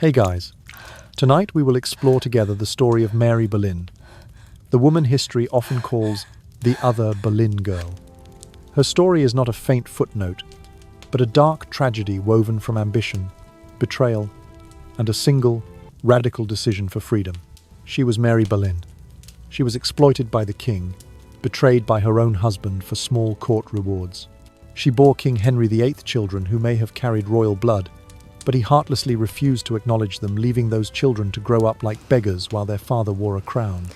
Hey guys, tonight we will explore together the story of Mary Boleyn, the woman history often calls the other Boleyn girl. Her story is not a faint footnote, but a dark tragedy woven from ambition, betrayal, and a single, radical decision for freedom. She was Mary Boleyn. She was exploited by the king, betrayed by her own husband for small court rewards. She bore King Henry VIII children who may have carried royal blood, but he heartlessly refused to acknowledge them, leaving those children to grow up like beggars while their father wore a crown.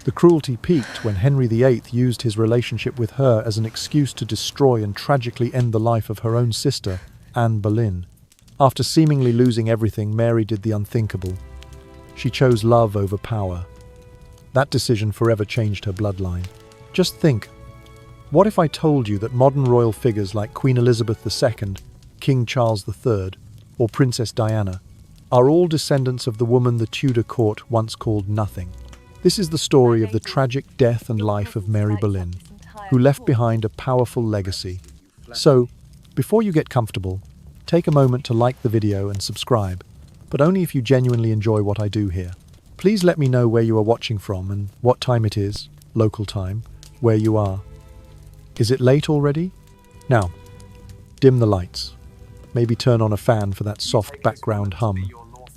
The cruelty peaked when Henry VIII used his relationship with her as an excuse to destroy and tragically end the life of her own sister, Anne Boleyn. After seemingly losing everything, Mary did the unthinkable. She chose love over power. That decision forever changed her bloodline. Just think, what if I told you that modern royal figures like Queen Elizabeth II, King Charles III, or Princess Diana are all descendants of the woman the Tudor court once called nothing? This is the story of the tragic death and life of Mary Boleyn, who left behind a powerful legacy. So, before you get comfortable, take a moment to like the video and subscribe, but only if you genuinely enjoy what I do here. Please let me know where you are watching from and what time it is, local time, where you are. Is it late already? Now, dim the lights. Maybe turn on a fan for that soft background hum,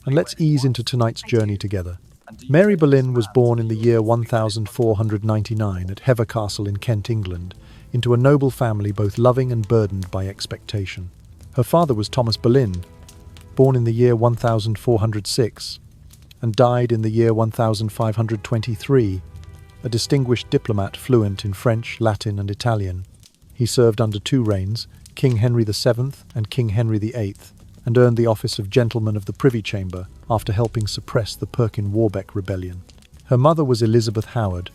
and let's ease into tonight's journey together. Mary Boleyn was born in the year 1499 at Hever Castle in Kent, England, into a noble family both loving and burdened by expectation. Her father was Thomas Boleyn, born in the year 1406, and died in the year 1523, a distinguished diplomat fluent in French, Latin, and Italian. He served under two reigns, King Henry VII and King Henry VIII, and earned the office of Gentleman of the Privy Chamber after helping suppress the Perkin-Warbeck Rebellion. Her mother was Elizabeth Howard,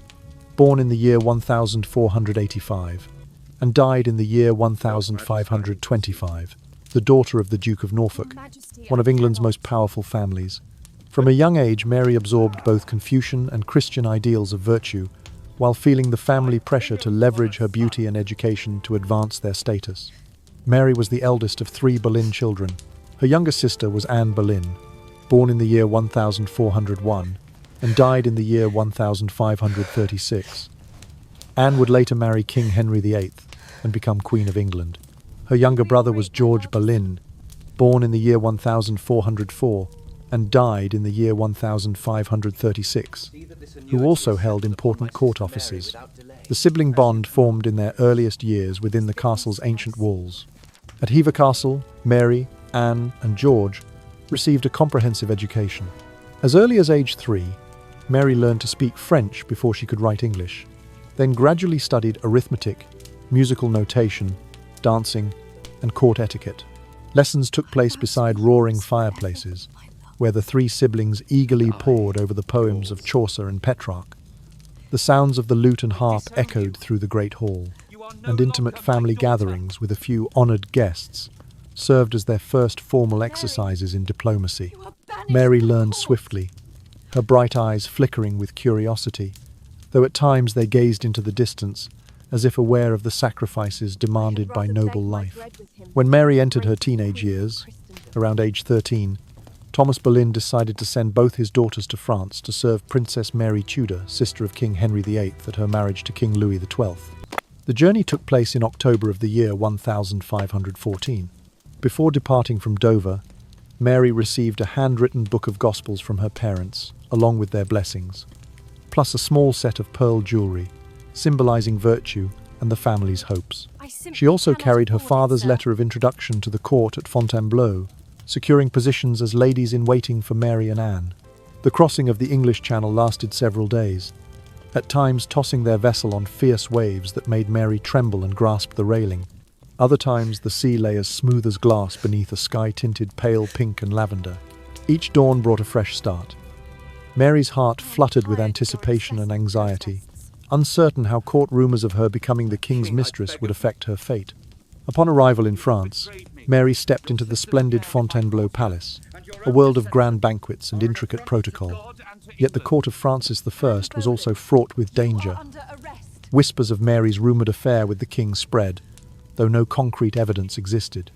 born in the year 1485, and died in the year 1525, the daughter of the Duke of Norfolk, one of England's most powerful families. From a young age, Mary absorbed both Confucian and Christian ideals of virtue, while feeling the family pressure to leverage her beauty and education to advance their status. Mary was the eldest of three Boleyn children. Her younger sister was Anne Boleyn, born in the year 1401 and died in the year 1536. Anne would later marry King Henry VIII and become Queen of England. Her younger brother was George Boleyn, born in the year 1404 and died in the year 1536, who also held important court offices. The sibling bond formed in their earliest years within the castle's ancient walls. At Hever Castle, Mary, Anne, and George received a comprehensive education. As early as age 3, Mary learned to speak French before she could write English, then gradually studied arithmetic, musical notation, dancing, and court etiquette. Lessons took place beside roaring fireplaces, where the three siblings eagerly pored over the poems of Chaucer and Petrarch. The sounds of the lute and harp echoed through the great hall, and intimate family gatherings with a few honoured guests served as their first formal exercises in diplomacy. Mary learned swiftly, her bright eyes flickering with curiosity, though at times they gazed into the distance, as if aware of the sacrifices demanded by noble life. When Mary entered her teenage years, around age 13, Thomas Boleyn decided to send both his daughters to France to serve Princess Mary Tudor, sister of King Henry VIII, at her marriage to King Louis XII. The journey took place in October of the year 1514. Before departing from Dover, Mary received a handwritten book of Gospels from her parents, along with their blessings, plus a small set of pearl jewellery, symbolising virtue and the family's hopes. She also carried her father's letter of introduction to the court at Fontainebleau, securing positions as ladies-in-waiting for Mary and Anne. The crossing of the English Channel lasted several days, at times tossing their vessel on fierce waves that made Mary tremble and grasp the railing. Other times the sea lay as smooth as glass beneath a sky tinted pale pink and lavender. Each dawn brought a fresh start. Mary's heart fluttered with anticipation and anxiety, uncertain how court rumours of her becoming the king's mistress would affect her fate. Upon arrival in France, Mary stepped into the splendid Fontainebleau Palace, a world of grand banquets and intricate protocol. Yet the court of Francis I was also fraught with danger. Whispers of Mary's rumoured affair with the king spread, though no concrete evidence existed.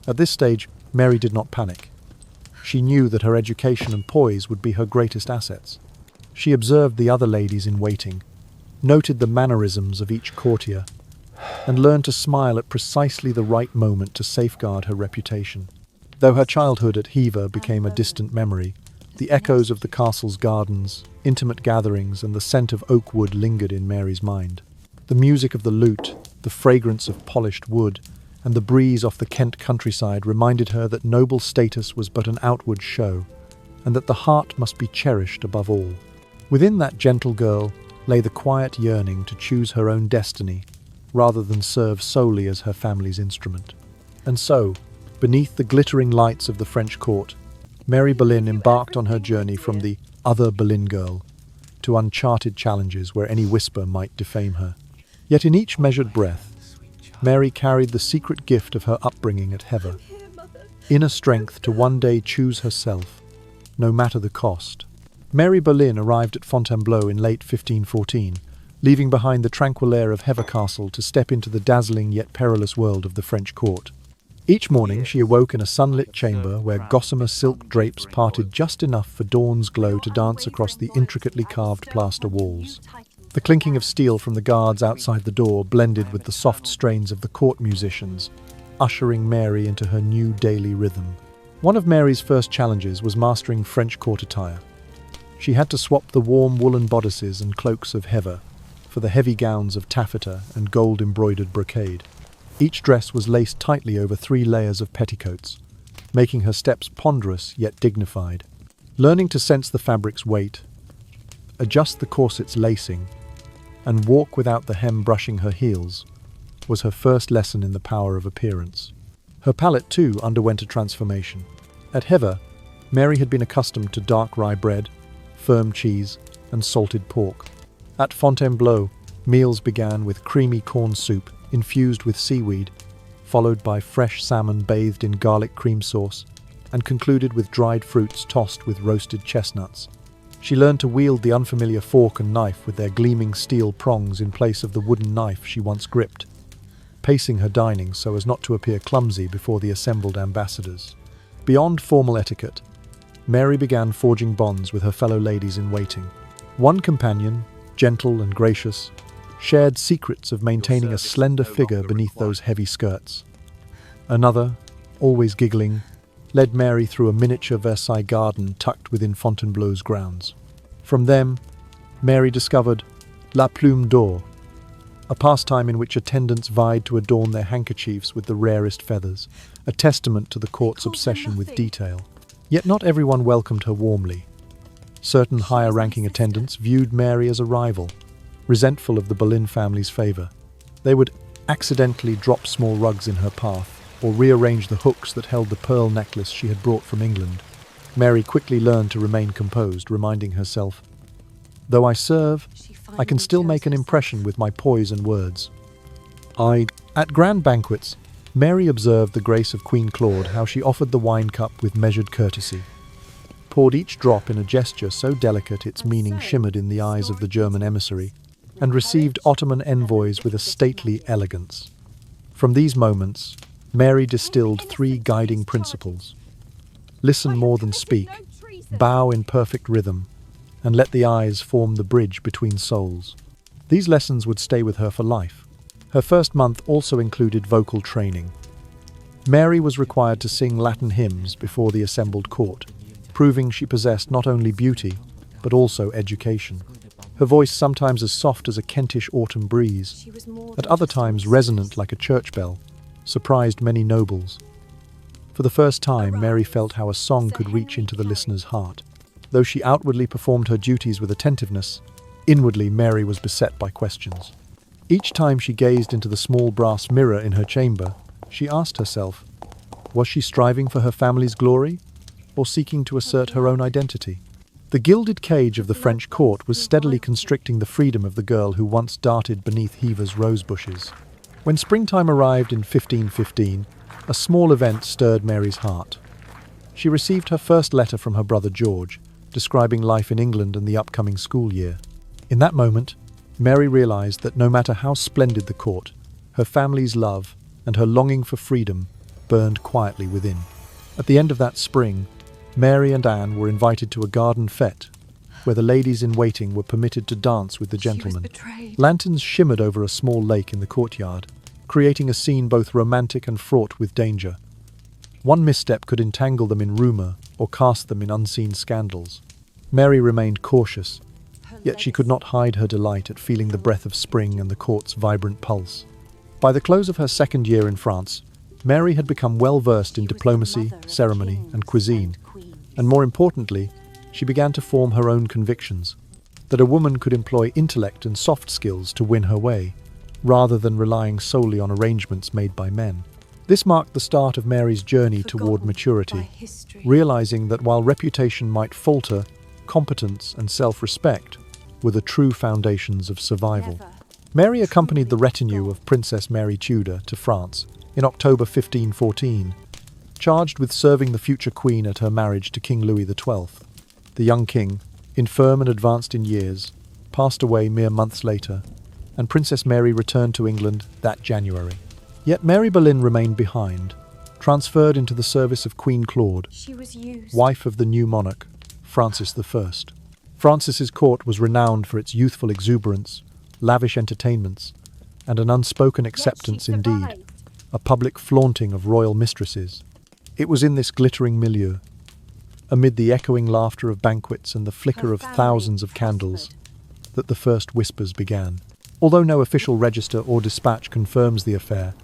At this stage, Mary did not panic. She knew that her education and poise would be her greatest assets. She observed the other ladies in waiting, noted the mannerisms of each courtier, and learned to smile at precisely the right moment to safeguard her reputation. Though her childhood at Hever became a distant memory, the echoes of the castle's gardens, intimate gatherings, and the scent of oak wood lingered in Mary's mind. The music of the lute, the fragrance of polished wood, and the breeze off the Kent countryside reminded her that noble status was but an outward show, and that the heart must be cherished above all. Within that gentle girl lay the quiet yearning to choose her own destiny, rather than serve solely as her family's instrument. And so, beneath the glittering lights of the French court, Mary Boleyn embarked on her journey from the other Boleyn girl to uncharted challenges where any whisper might defame her. Yet in each measured breath, Mary carried the secret gift of her upbringing at Hever, inner strength to one day choose herself, no matter the cost. Mary Boleyn arrived at Fontainebleau in late 1514, leaving behind the tranquil air of Hever Castle to step into the dazzling yet perilous world of the French court. Each morning she awoke in a sunlit chamber where gossamer silk drapes parted just enough for dawn's glow to dance across the intricately carved plaster walls. The clinking of steel from the guards outside the door blended with the soft strains of the court musicians, ushering Mary into her new daily rhythm. One of Mary's first challenges was mastering French court attire. She had to swap the warm woolen bodices and cloaks of Hever for the heavy gowns of taffeta and gold-embroidered brocade. Each dress was laced tightly over 3 layers of petticoats, making her steps ponderous yet dignified. Learning to sense the fabric's weight, adjust the corset's lacing, and walk without the hem brushing her heels was her first lesson in the power of appearance. Her palate, too, underwent a transformation. At Hever, Mary had been accustomed to dark rye bread, firm cheese, and salted pork. At Fontainebleau, meals began with creamy corn soup infused with seaweed, followed by fresh salmon bathed in garlic cream sauce, and concluded with dried fruits tossed with roasted chestnuts. She learned to wield the unfamiliar fork and knife with their gleaming steel prongs in place of the wooden knife she once gripped, pacing her dining so as not to appear clumsy before the assembled ambassadors. Beyond formal etiquette, Mary began forging bonds with her fellow ladies in waiting. One companion, gentle and gracious, shared secrets of maintaining a slender figure beneath those heavy skirts. Another, always giggling, led Mary through a miniature Versailles garden tucked within Fontainebleau's grounds. From them, Mary discovered La Plume d'Or, a pastime in which attendants vied to adorn their handkerchiefs with the rarest feathers, a testament to the court's obsession with detail. Yet not everyone welcomed her warmly. Certain higher-ranking attendants viewed Mary as a rival, resentful of the Boleyn family's favour. They would accidentally drop small rugs in her path, or rearrange the hooks that held the pearl necklace she had brought from England. Mary quickly learned to remain composed, reminding herself, "Though I serve, I can still make an impression with my poise and words." At grand banquets, Mary observed the grace of Queen Claude, how she offered the wine cup with measured courtesy, poured each drop in a gesture so delicate its meaning shimmered in the eyes of the German emissary, and received Ottoman envoys with a stately elegance. From these moments, Mary distilled 3 guiding principles. Listen more than speak, bow in perfect rhythm, and let the eyes form the bridge between souls. These lessons would stay with her for life. Her first month also included vocal training. Mary was required to sing Latin hymns before the assembled court, proving she possessed not only beauty, but also education. Her voice, sometimes as soft as a Kentish autumn breeze, at other times resonant like a church bell, surprised many nobles. For the first time, Mary felt how a song could reach into the listener's heart. Though she outwardly performed her duties with attentiveness, inwardly Mary was beset by questions. Each time she gazed into the small brass mirror in her chamber, she asked herself, was she striving for her family's glory, or seeking to assert her own identity? The gilded cage of the French court was steadily constricting the freedom of the girl who once darted beneath Hever's rose bushes. When springtime arrived in 1515, a small event stirred Mary's heart. She received her first letter from her brother George, describing life in England and the upcoming school year. In that moment, Mary realized that no matter how splendid the court, her family's love and her longing for freedom burned quietly within. At the end of that spring, Mary and Anne were invited to a garden fete, where the ladies-in-waiting were permitted to dance with the gentlemen. Lanterns shimmered over a small lake in the courtyard, creating a scene both romantic and fraught with danger. One misstep could entangle them in rumour or cast them in unseen scandals. Mary remained cautious, yet she could not hide her delight at feeling the breath of spring and the court's vibrant pulse. By the close of her second year in France, Mary had become well versed in diplomacy, ceremony, and cuisine, and more importantly, she began to form her own convictions, that a woman could employ intellect and soft skills to win her way, rather than relying solely on arrangements made by men. This marked the start of Mary's journey toward maturity, realizing that while reputation might falter, competence and self-respect were the true foundations of survival. Mary accompanied the retinue of Princess Mary Tudor to France in October 1514, charged with serving the future queen at her marriage to King Louis XII. The young king, infirm and advanced in years, passed away mere months later, and Princess Mary returned to England that January. Yet Mary Boleyn remained behind, transferred into the service of Queen Claude, wife of the new monarch, Francis I. Francis's court was renowned for its youthful exuberance, lavish entertainments, and an unspoken acceptance indeed, a public flaunting of royal mistresses. It was in this glittering milieu, amid the echoing laughter of banquets and the flicker of thousands of candles, that the first whispers began. Although no official register or dispatch confirms the affair,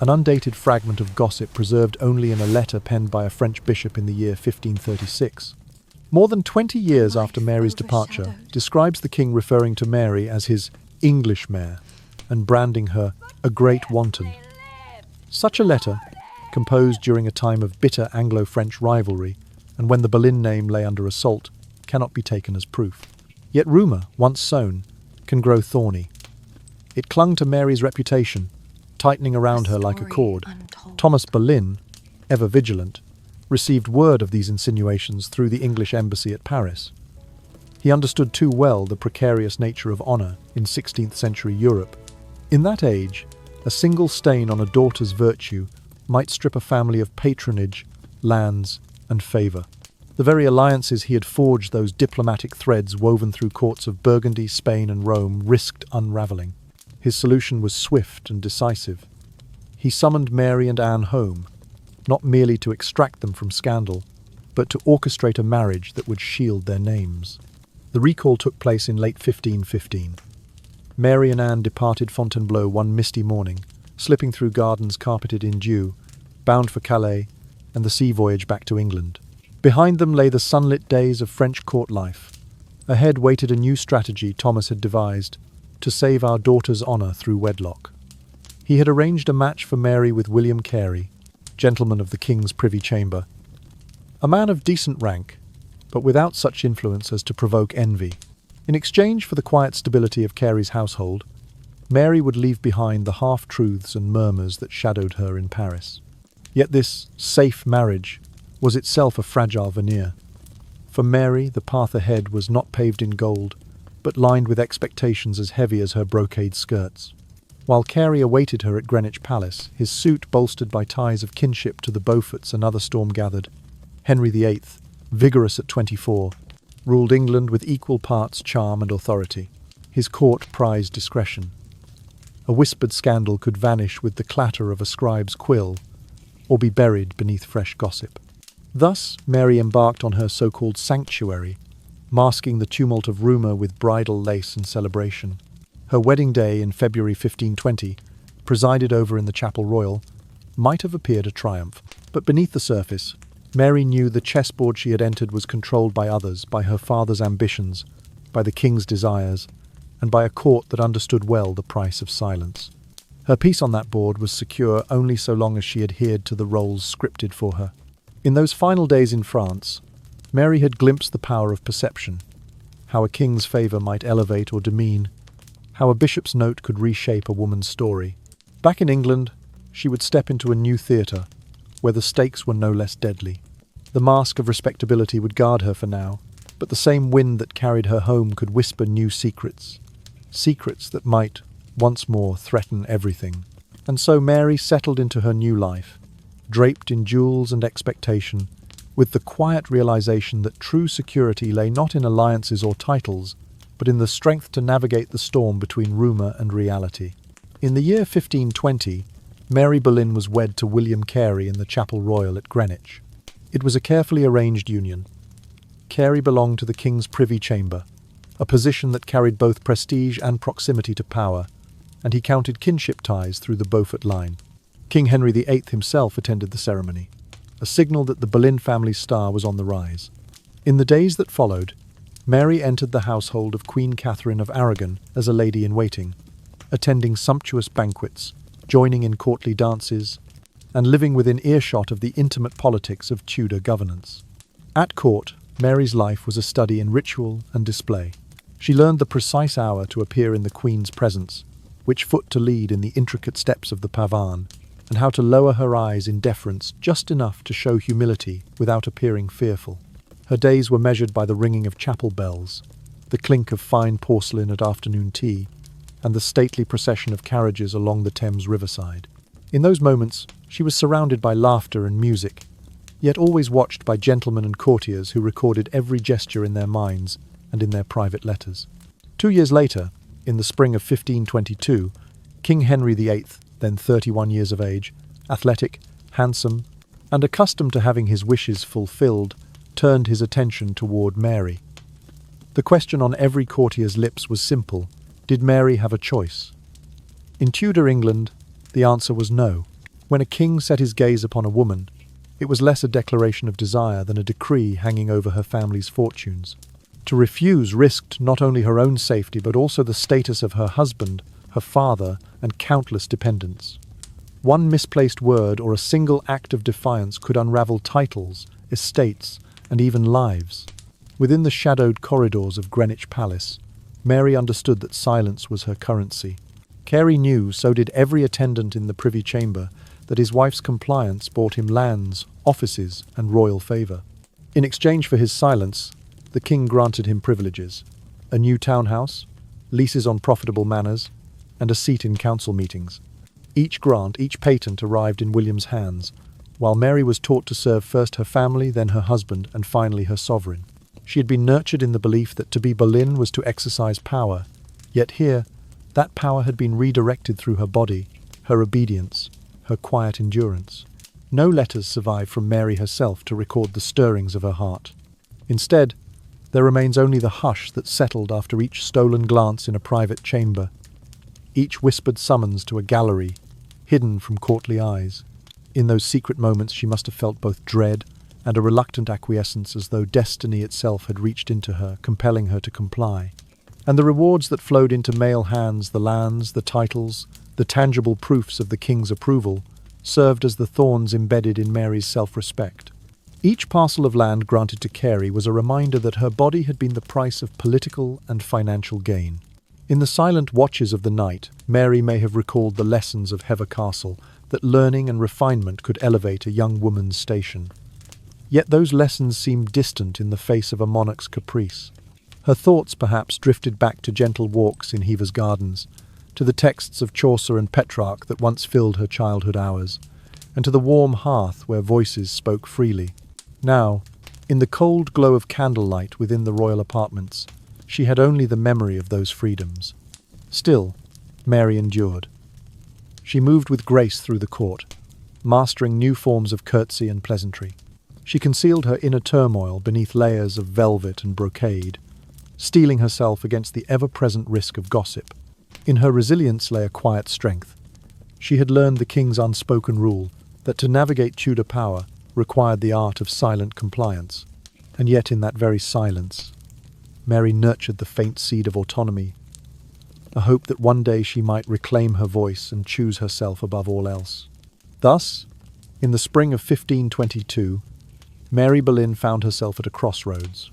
an undated fragment of gossip preserved only in a letter penned by a French bishop in the year 1536, more than 20 years after Mary's departure, describes the king referring to Mary as his English mare and branding her a great wanton. Such a letter, composed during a time of bitter Anglo-French rivalry and when the Boleyn name lay under assault, cannot be taken as proof. Yet rumour, once sown, can grow thorny. It clung to Mary's reputation, tightening around her like a cord. Thomas Boleyn, ever vigilant, received word of these insinuations through the English embassy at Paris. He understood too well the precarious nature of honour in 16th century Europe. In that age, a single stain on a daughter's virtue might strip a family of patronage, lands, and favour. The very alliances he had forged, those diplomatic threads woven through courts of Burgundy, Spain, and Rome, risked unravelling. His solution was swift and decisive. He summoned Mary and Anne home, not merely to extract them from scandal, but to orchestrate a marriage that would shield their names. The recall took place in late 1515. Mary and Anne departed Fontainebleau one misty morning, slipping through gardens carpeted in dew, bound for Calais and the sea voyage back to England. Behind them lay the sunlit days of French court life. Ahead waited a new strategy Thomas had devised to save our daughter's honour through wedlock. He had arranged a match for Mary with William Carey, gentleman of the King's Privy Chamber, a man of decent rank, but without such influence as to provoke envy. In exchange for the quiet stability of Carey's household, Mary would leave behind the half-truths and murmurs that shadowed her in Paris. Yet this safe marriage was itself a fragile veneer. For Mary, the path ahead was not paved in gold, but lined with expectations as heavy as her brocade skirts. While Carey awaited her at Greenwich Palace, his suit bolstered by ties of kinship to the Beauforts and other storm-gathered, Henry VIII, vigorous at 24, ruled England with equal parts charm and authority. His court prized discretion. A whispered scandal could vanish with the clatter of a scribe's quill, or be buried beneath fresh gossip. Thus, Mary embarked on her so-called sanctuary, masking the tumult of rumour with bridal lace and celebration. Her wedding day in February 1520, presided over in the Chapel Royal, might have appeared a triumph. But beneath the surface, Mary knew the chessboard she had entered was controlled by others, by her father's ambitions, by the king's desires, and by a court that understood well the price of silence. Her peace on that board was secure only so long as she adhered to the roles scripted for her. In those final days in France, Mary had glimpsed the power of perception, how a king's favour might elevate or demean, how a bishop's note could reshape a woman's story. Back in England, she would step into a new theatre, where the stakes were no less deadly. The mask of respectability would guard her for now, but the same wind that carried her home could whisper new secrets, secrets that might, once more, threaten everything. And so Mary settled into her new life, draped in jewels and expectation, with the quiet realization that true security lay not in alliances or titles, but in the strength to navigate the storm between rumour and reality. In the year 1520, Mary Boleyn was wed to William Carey in the Chapel Royal at Greenwich. It was a carefully arranged union. Carey belonged to the King's Privy Chamber, a position that carried both prestige and proximity to power, and he counted kinship ties through the Beaufort line. King Henry VIII himself attended the ceremony, a signal that the Boleyn family's star was on the rise. In the days that followed, Mary entered the household of Queen Catherine of Aragon as a lady-in-waiting, attending sumptuous banquets, joining in courtly dances, and living within earshot of the intimate politics of Tudor governance. At court, Mary's life was a study in ritual and display. She learned the precise hour to appear in the Queen's presence, which foot to lead in the intricate steps of the pavane, and how to lower her eyes in deference just enough to show humility without appearing fearful. Her days were measured by the ringing of chapel bells, the clink of fine porcelain at afternoon tea, and the stately procession of carriages along the Thames riverside. In those moments, she was surrounded by laughter and music, yet always watched by gentlemen and courtiers who recorded every gesture in their minds and in their private letters. 2 years later, in the spring of 1522, King Henry VIII, then 31 years of age, athletic, handsome, and accustomed to having his wishes fulfilled, turned his attention toward Mary. The question on every courtier's lips was simple: did Mary have a choice? In Tudor England, the answer was no. When a king set his gaze upon a woman, it was less a declaration of desire than a decree hanging over her family's fortunes. To refuse risked not only her own safety but also the status of her husband, her father, and countless dependents. One misplaced word or a single act of defiance could unravel titles, estates, and even lives. Within the shadowed corridors of Greenwich Palace, Mary understood that silence was her currency. Carey knew, so did every attendant in the Privy Chamber, that his wife's compliance bought him lands, offices, and royal favour. In exchange for his silence, the king granted him privileges: a new townhouse, leases on profitable manors, and a seat in council meetings. Each grant, each patent arrived in William's hands, while Mary was taught to serve first her family, then her husband, and finally her sovereign. She had been nurtured in the belief that to be Boleyn was to exercise power, yet here, that power had been redirected through her body, her obedience, her quiet endurance. No letters survive from Mary herself to record the stirrings of her heart. Instead, there remains only the hush that settled after each stolen glance in a private chamber, each whispered summons to a gallery, hidden from courtly eyes. In those secret moments she must have felt both dread and a reluctant acquiescence, as though destiny itself had reached into her, compelling her to comply. And the rewards that flowed into male hands, the lands, the titles, the tangible proofs of the king's approval, served as the thorns embedded in Mary's self-respect. Each parcel of land granted to Carey was a reminder that her body had been the price of political and financial gain. In the silent watches of the night, Mary may have recalled the lessons of Hever Castle, that learning and refinement could elevate a young woman's station. Yet those lessons seemed distant in the face of a monarch's caprice. Her thoughts perhaps drifted back to gentle walks in Hever's gardens, to the texts of Chaucer and Petrarch that once filled her childhood hours, and to the warm hearth where voices spoke freely. Now, in the cold glow of candlelight within the royal apartments, she had only the memory of those freedoms. Still, Mary endured. She moved with grace through the court, mastering new forms of curtsy and pleasantry. She concealed her inner turmoil beneath layers of velvet and brocade, steeling herself against the ever-present risk of gossip. In her resilience lay a quiet strength. She had learned the king's unspoken rule that to navigate Tudor power required the art of silent compliance. And yet in that very silence, Mary nurtured the faint seed of autonomy, a hope that one day she might reclaim her voice and choose herself above all else. Thus, in the spring of 1522, Mary Boleyn found herself at a crossroads.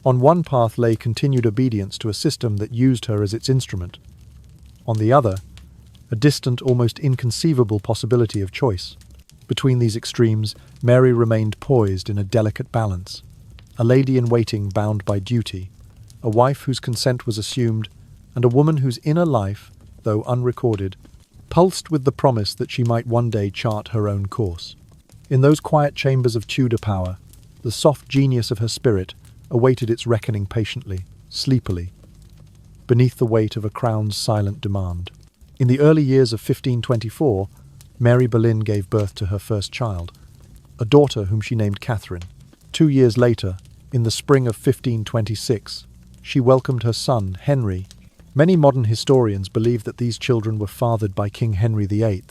On one path lay continued obedience to a system that used her as its instrument. On the other, a distant, almost inconceivable possibility of choice. Between these extremes, Mary remained poised in a delicate balance, a lady-in-waiting bound by duty, a wife whose consent was assumed, and a woman whose inner life, though unrecorded, pulsed with the promise that she might one day chart her own course. In those quiet chambers of Tudor power, The soft genius of her spirit awaited its reckoning patiently, sleepily, beneath the weight of a crown's silent demand. In the early years of 1524, Mary Boleyn gave birth to her first child, a daughter whom she named Catherine. 2 years later, in the spring of 1526, she welcomed her son, Henry. Many modern historians believe that these children were fathered by King Henry VIII,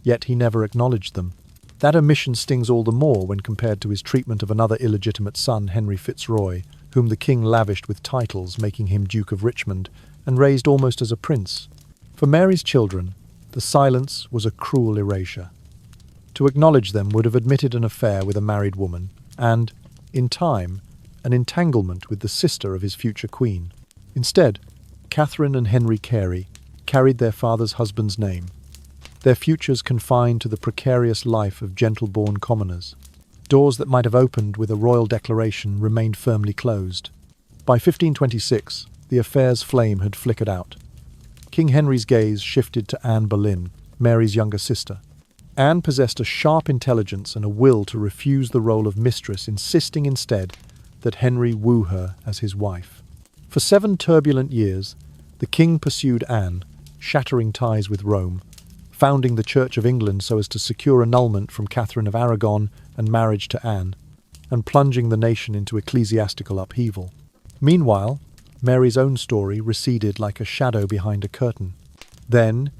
yet he never acknowledged them. That omission stings all the more when compared to his treatment of another illegitimate son, Henry Fitzroy, whom the king lavished with titles, making him Duke of Richmond, and raised almost as a prince. For Mary's children, the silence was a cruel erasure. To acknowledge them would have admitted an affair with a married woman, and, in time, an entanglement with the sister of his future queen. Instead, Catherine and Henry Carey carried their father's husband's name, their futures confined to the precarious life of gentle-born commoners. Doors that might have opened with a royal declaration remained firmly closed. By 1526, the affair's flame had flickered out. King Henry's gaze shifted to Anne Boleyn, Mary's younger sister. Anne possessed a sharp intelligence and a will to refuse the role of mistress, insisting instead that Henry woo her as his wife. For 7 turbulent years, the king pursued Anne, shattering ties with Rome, founding the Church of England so as to secure annulment from Catherine of Aragon and marriage to Anne, and plunging the nation into ecclesiastical upheaval. Meanwhile, Mary's own story receded like a shadow behind a curtain. Then,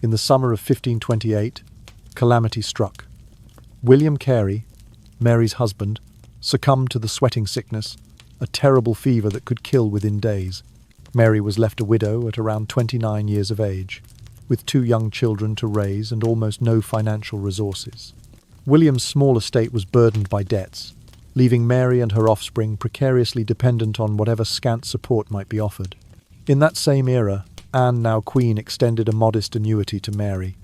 in the summer of 1528, calamity struck. William Carey, Mary's husband, succumbed to the sweating sickness, a terrible fever that could kill within days. Mary was left a widow at around 29 years of age, with 2 young children to raise and almost no financial resources. William's small estate was burdened by debts, leaving Mary and her offspring precariously dependent on whatever scant support might be offered. In that same era, Anne, now Queen, extended a modest annuity to Mary,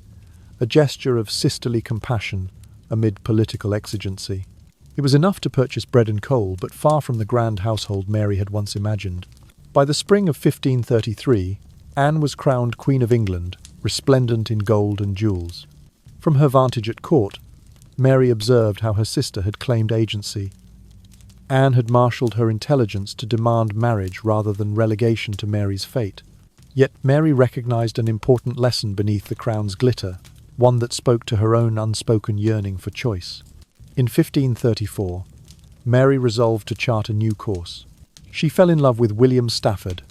a gesture of sisterly compassion amid political exigency. It was enough to purchase bread and coal, but far from the grand household Mary had once imagined. By the spring of 1533, Anne was crowned Queen of England, resplendent in gold and jewels. From her vantage at court, Mary observed how her sister had claimed agency. Anne had marshalled her intelligence to demand marriage rather than relegation to Mary's fate. Yet Mary recognized an important lesson beneath the crown's glitter, one that spoke to her own unspoken yearning for choice. In 1534, Mary resolved to chart a new course. She fell in love with William Stafford,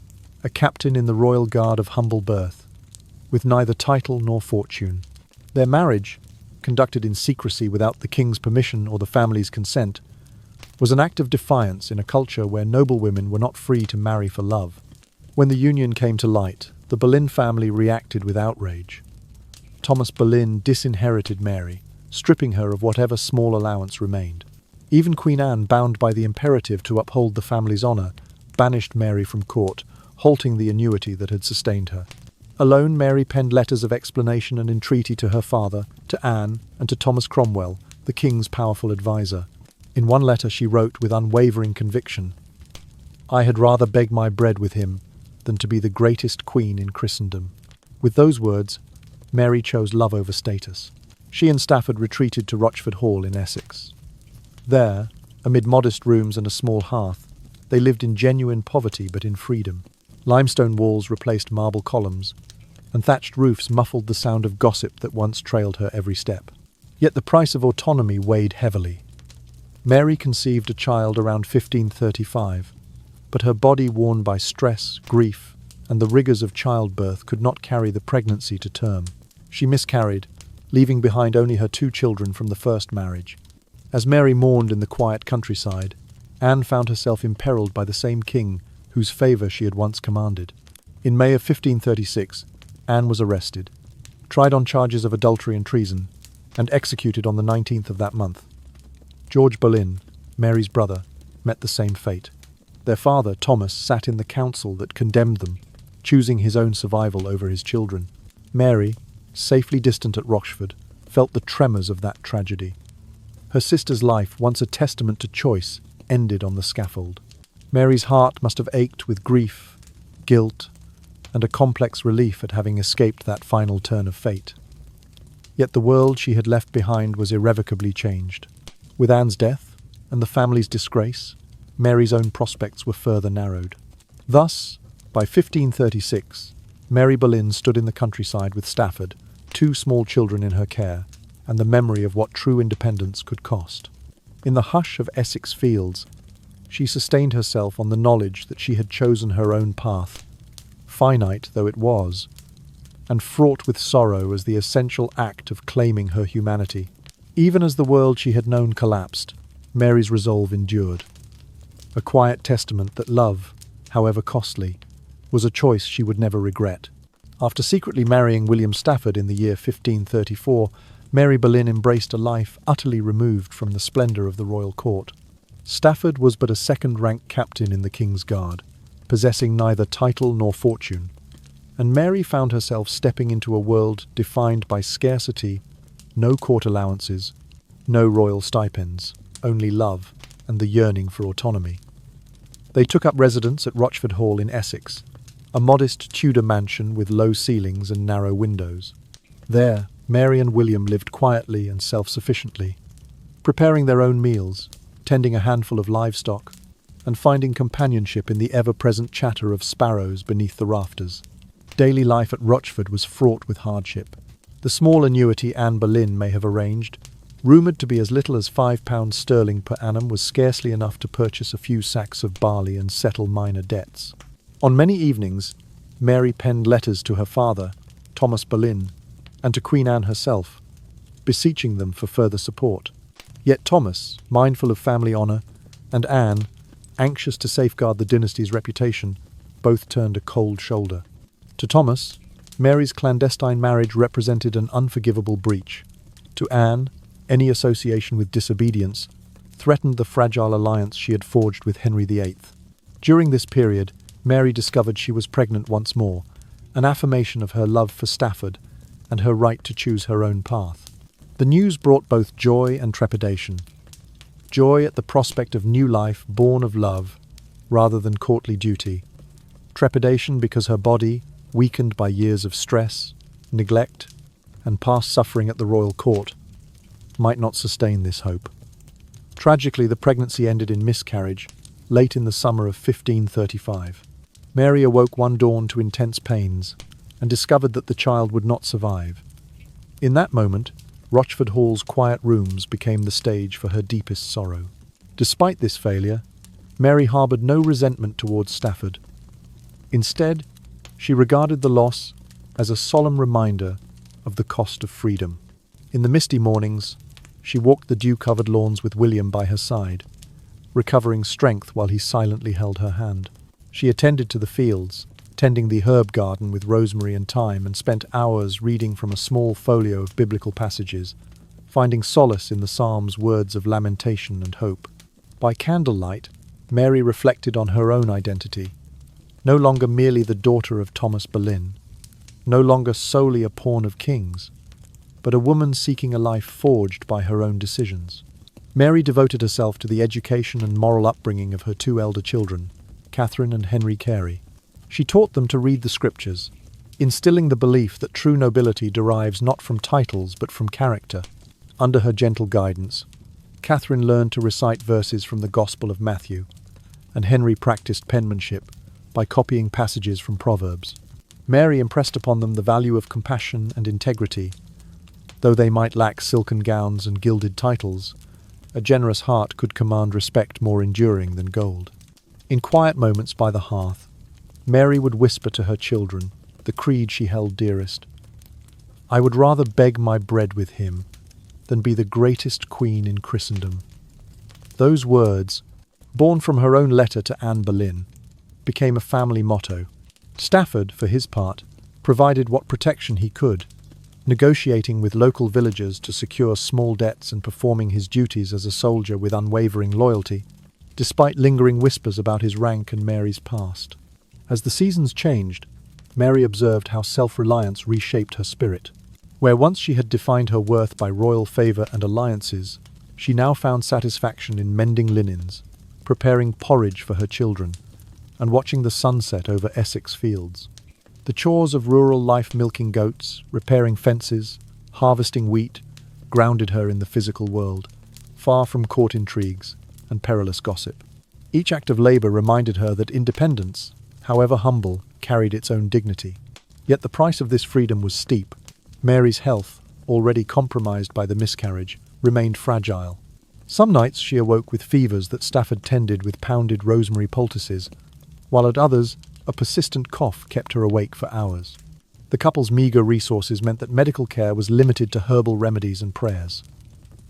a captain in the Royal Guard of humble birth, with neither title nor fortune. Their marriage, conducted in secrecy without the king's permission or the family's consent, was an act of defiance in a culture where noble women were not free to marry for love. When the union came to light, the Boleyn family reacted with outrage. Thomas Boleyn disinherited Mary, stripping her of whatever small allowance remained. Even Queen Anne, bound by the imperative to uphold the family's honour, banished Mary from court, halting the annuity that had sustained her. Alone, Mary penned letters of explanation and entreaty to her father, to Anne, and to Thomas Cromwell, the king's powerful adviser. In one letter she wrote with unwavering conviction, "I had rather beg my bread with him than to be the greatest queen in Christendom." With those words, Mary chose love over status. She and Stafford retreated to Rochford Hall in Essex. There, amid modest rooms and a small hearth, they lived in genuine poverty but in freedom. Limestone walls replaced marble columns, and thatched roofs muffled the sound of gossip that once trailed her every step. Yet the price of autonomy weighed heavily. Mary conceived a child around 1535, but her body, worn by stress, grief, and the rigours of childbirth, could not carry the pregnancy to term. She miscarried, leaving behind only her 2 children from the first marriage. As Mary mourned in the quiet countryside, Anne found herself imperilled by the same king whose favour she had once commanded. In May of 1536, Anne was arrested, tried on charges of adultery and treason, and executed on the 19th of that month. George Boleyn, Mary's brother, met the same fate. Their father, Thomas, sat in the council that condemned them, choosing his own survival over his children. Mary, safely distant at Rochford, felt the tremors of that tragedy. Her sister's life, once a testament to choice, ended on the scaffold. Mary's heart must have ached with grief, guilt, and a complex relief at having escaped that final turn of fate. Yet the world she had left behind was irrevocably changed. With Anne's death, and the family's disgrace, Mary's own prospects were further narrowed. Thus, by 1536, Mary Boleyn stood in the countryside with Stafford, two small children in her care, and the memory of what true independence could cost. In the hush of Essex fields, she sustained herself on the knowledge that she had chosen her own path, finite though it was, and fraught with sorrow as the essential act of claiming her humanity. Even as the world she had known collapsed, Mary's resolve endured, a quiet testament that love, however costly, was a choice she would never regret. After secretly marrying William Stafford in the year 1534, Mary Boleyn embraced a life utterly removed from the splendour of the royal court. Stafford was but a second-rank captain in the King's Guard, possessing neither title nor fortune, and Mary found herself stepping into a world defined by scarcity, no court allowances, no royal stipends, only love and the yearning for autonomy. They took up residence at Rochford Hall in Essex, a modest Tudor mansion with low ceilings and narrow windows. There, Mary and William lived quietly and self-sufficiently, preparing their own meals, tending a handful of livestock, and finding companionship in the ever-present chatter of sparrows beneath the rafters. Daily life at Rochford was fraught with hardship. The small annuity Anne Boleyn may have arranged, rumoured to be as little as £5 sterling per annum, was scarcely enough to purchase a few sacks of barley and settle minor debts. On many evenings, Mary penned letters to her father, Thomas Boleyn, and to Queen Anne herself, beseeching them for further support. Yet Thomas, mindful of family honour, and Anne, anxious to safeguard the dynasty's reputation, both turned a cold shoulder. To Thomas, Mary's clandestine marriage represented an unforgivable breach. To Anne, any association with disobedience threatened the fragile alliance she had forged with Henry VIII. During this period, Mary discovered she was pregnant once more, an affirmation of her love for Stafford and her right to choose her own path. The news brought both joy and trepidation. Joy at the prospect of new life born of love rather than courtly duty. Trepidation because her body, weakened by years of stress, neglect, and past suffering at the royal court, might not sustain this hope. Tragically, the pregnancy ended in miscarriage late in the summer of 1535. Mary awoke one dawn to intense pains and discovered that the child would not survive. In that moment, Rochford Hall's quiet rooms became the stage for her deepest sorrow. Despite this failure, Mary harboured no resentment towards Stafford. Instead, she regarded the loss as a solemn reminder of the cost of freedom. In the misty mornings, she walked the dew-covered lawns with William by her side, recovering strength while he silently held her hand. She attended to the fields, tending the herb garden with rosemary and thyme, and spent hours reading from a small folio of biblical passages, finding solace in the Psalms' words of lamentation and hope. By candlelight, Mary reflected on her own identity, no longer merely the daughter of Thomas Boleyn, no longer solely a pawn of kings, but a woman seeking a life forged by her own decisions. Mary devoted herself to the education and moral upbringing of her two elder children, Catherine and Henry VIII. She taught them to read the scriptures, instilling the belief that true nobility derives not from titles but from character. Under her gentle guidance, Catherine learned to recite verses from the Gospel of Matthew, and Henry practiced penmanship by copying passages from Proverbs. Mary impressed upon them the value of compassion and integrity. Though they might lack silken gowns and gilded titles, a generous heart could command respect more enduring than gold. In quiet moments by the hearth, Mary would whisper to her children the creed she held dearest. "I would rather beg my bread with him than be the greatest queen in Christendom." Those words, born from her own letter to Anne Boleyn, became a family motto. Stafford, for his part, provided what protection he could, negotiating with local villagers to secure small debts and performing his duties as a soldier with unwavering loyalty, despite lingering whispers about his rank and Mary's past. As the seasons changed, Mary observed how self-reliance reshaped her spirit. Where once she had defined her worth by royal favour and alliances, she now found satisfaction in mending linens, preparing porridge for her children, and watching the sunset over Essex fields. The chores of rural life, milking goats, repairing fences, harvesting wheat, grounded her in the physical world, far from court intrigues, and perilous gossip. Each act of labor reminded her that independence, however humble, carried its own dignity. Yet the price of this freedom was steep. Mary's health, already compromised by the miscarriage, remained fragile. Some nights she awoke with fevers that staff had tended with pounded rosemary poultices, while at others a persistent cough kept her awake for hours. The couple's meagre resources meant that medical care was limited to herbal remedies and prayers.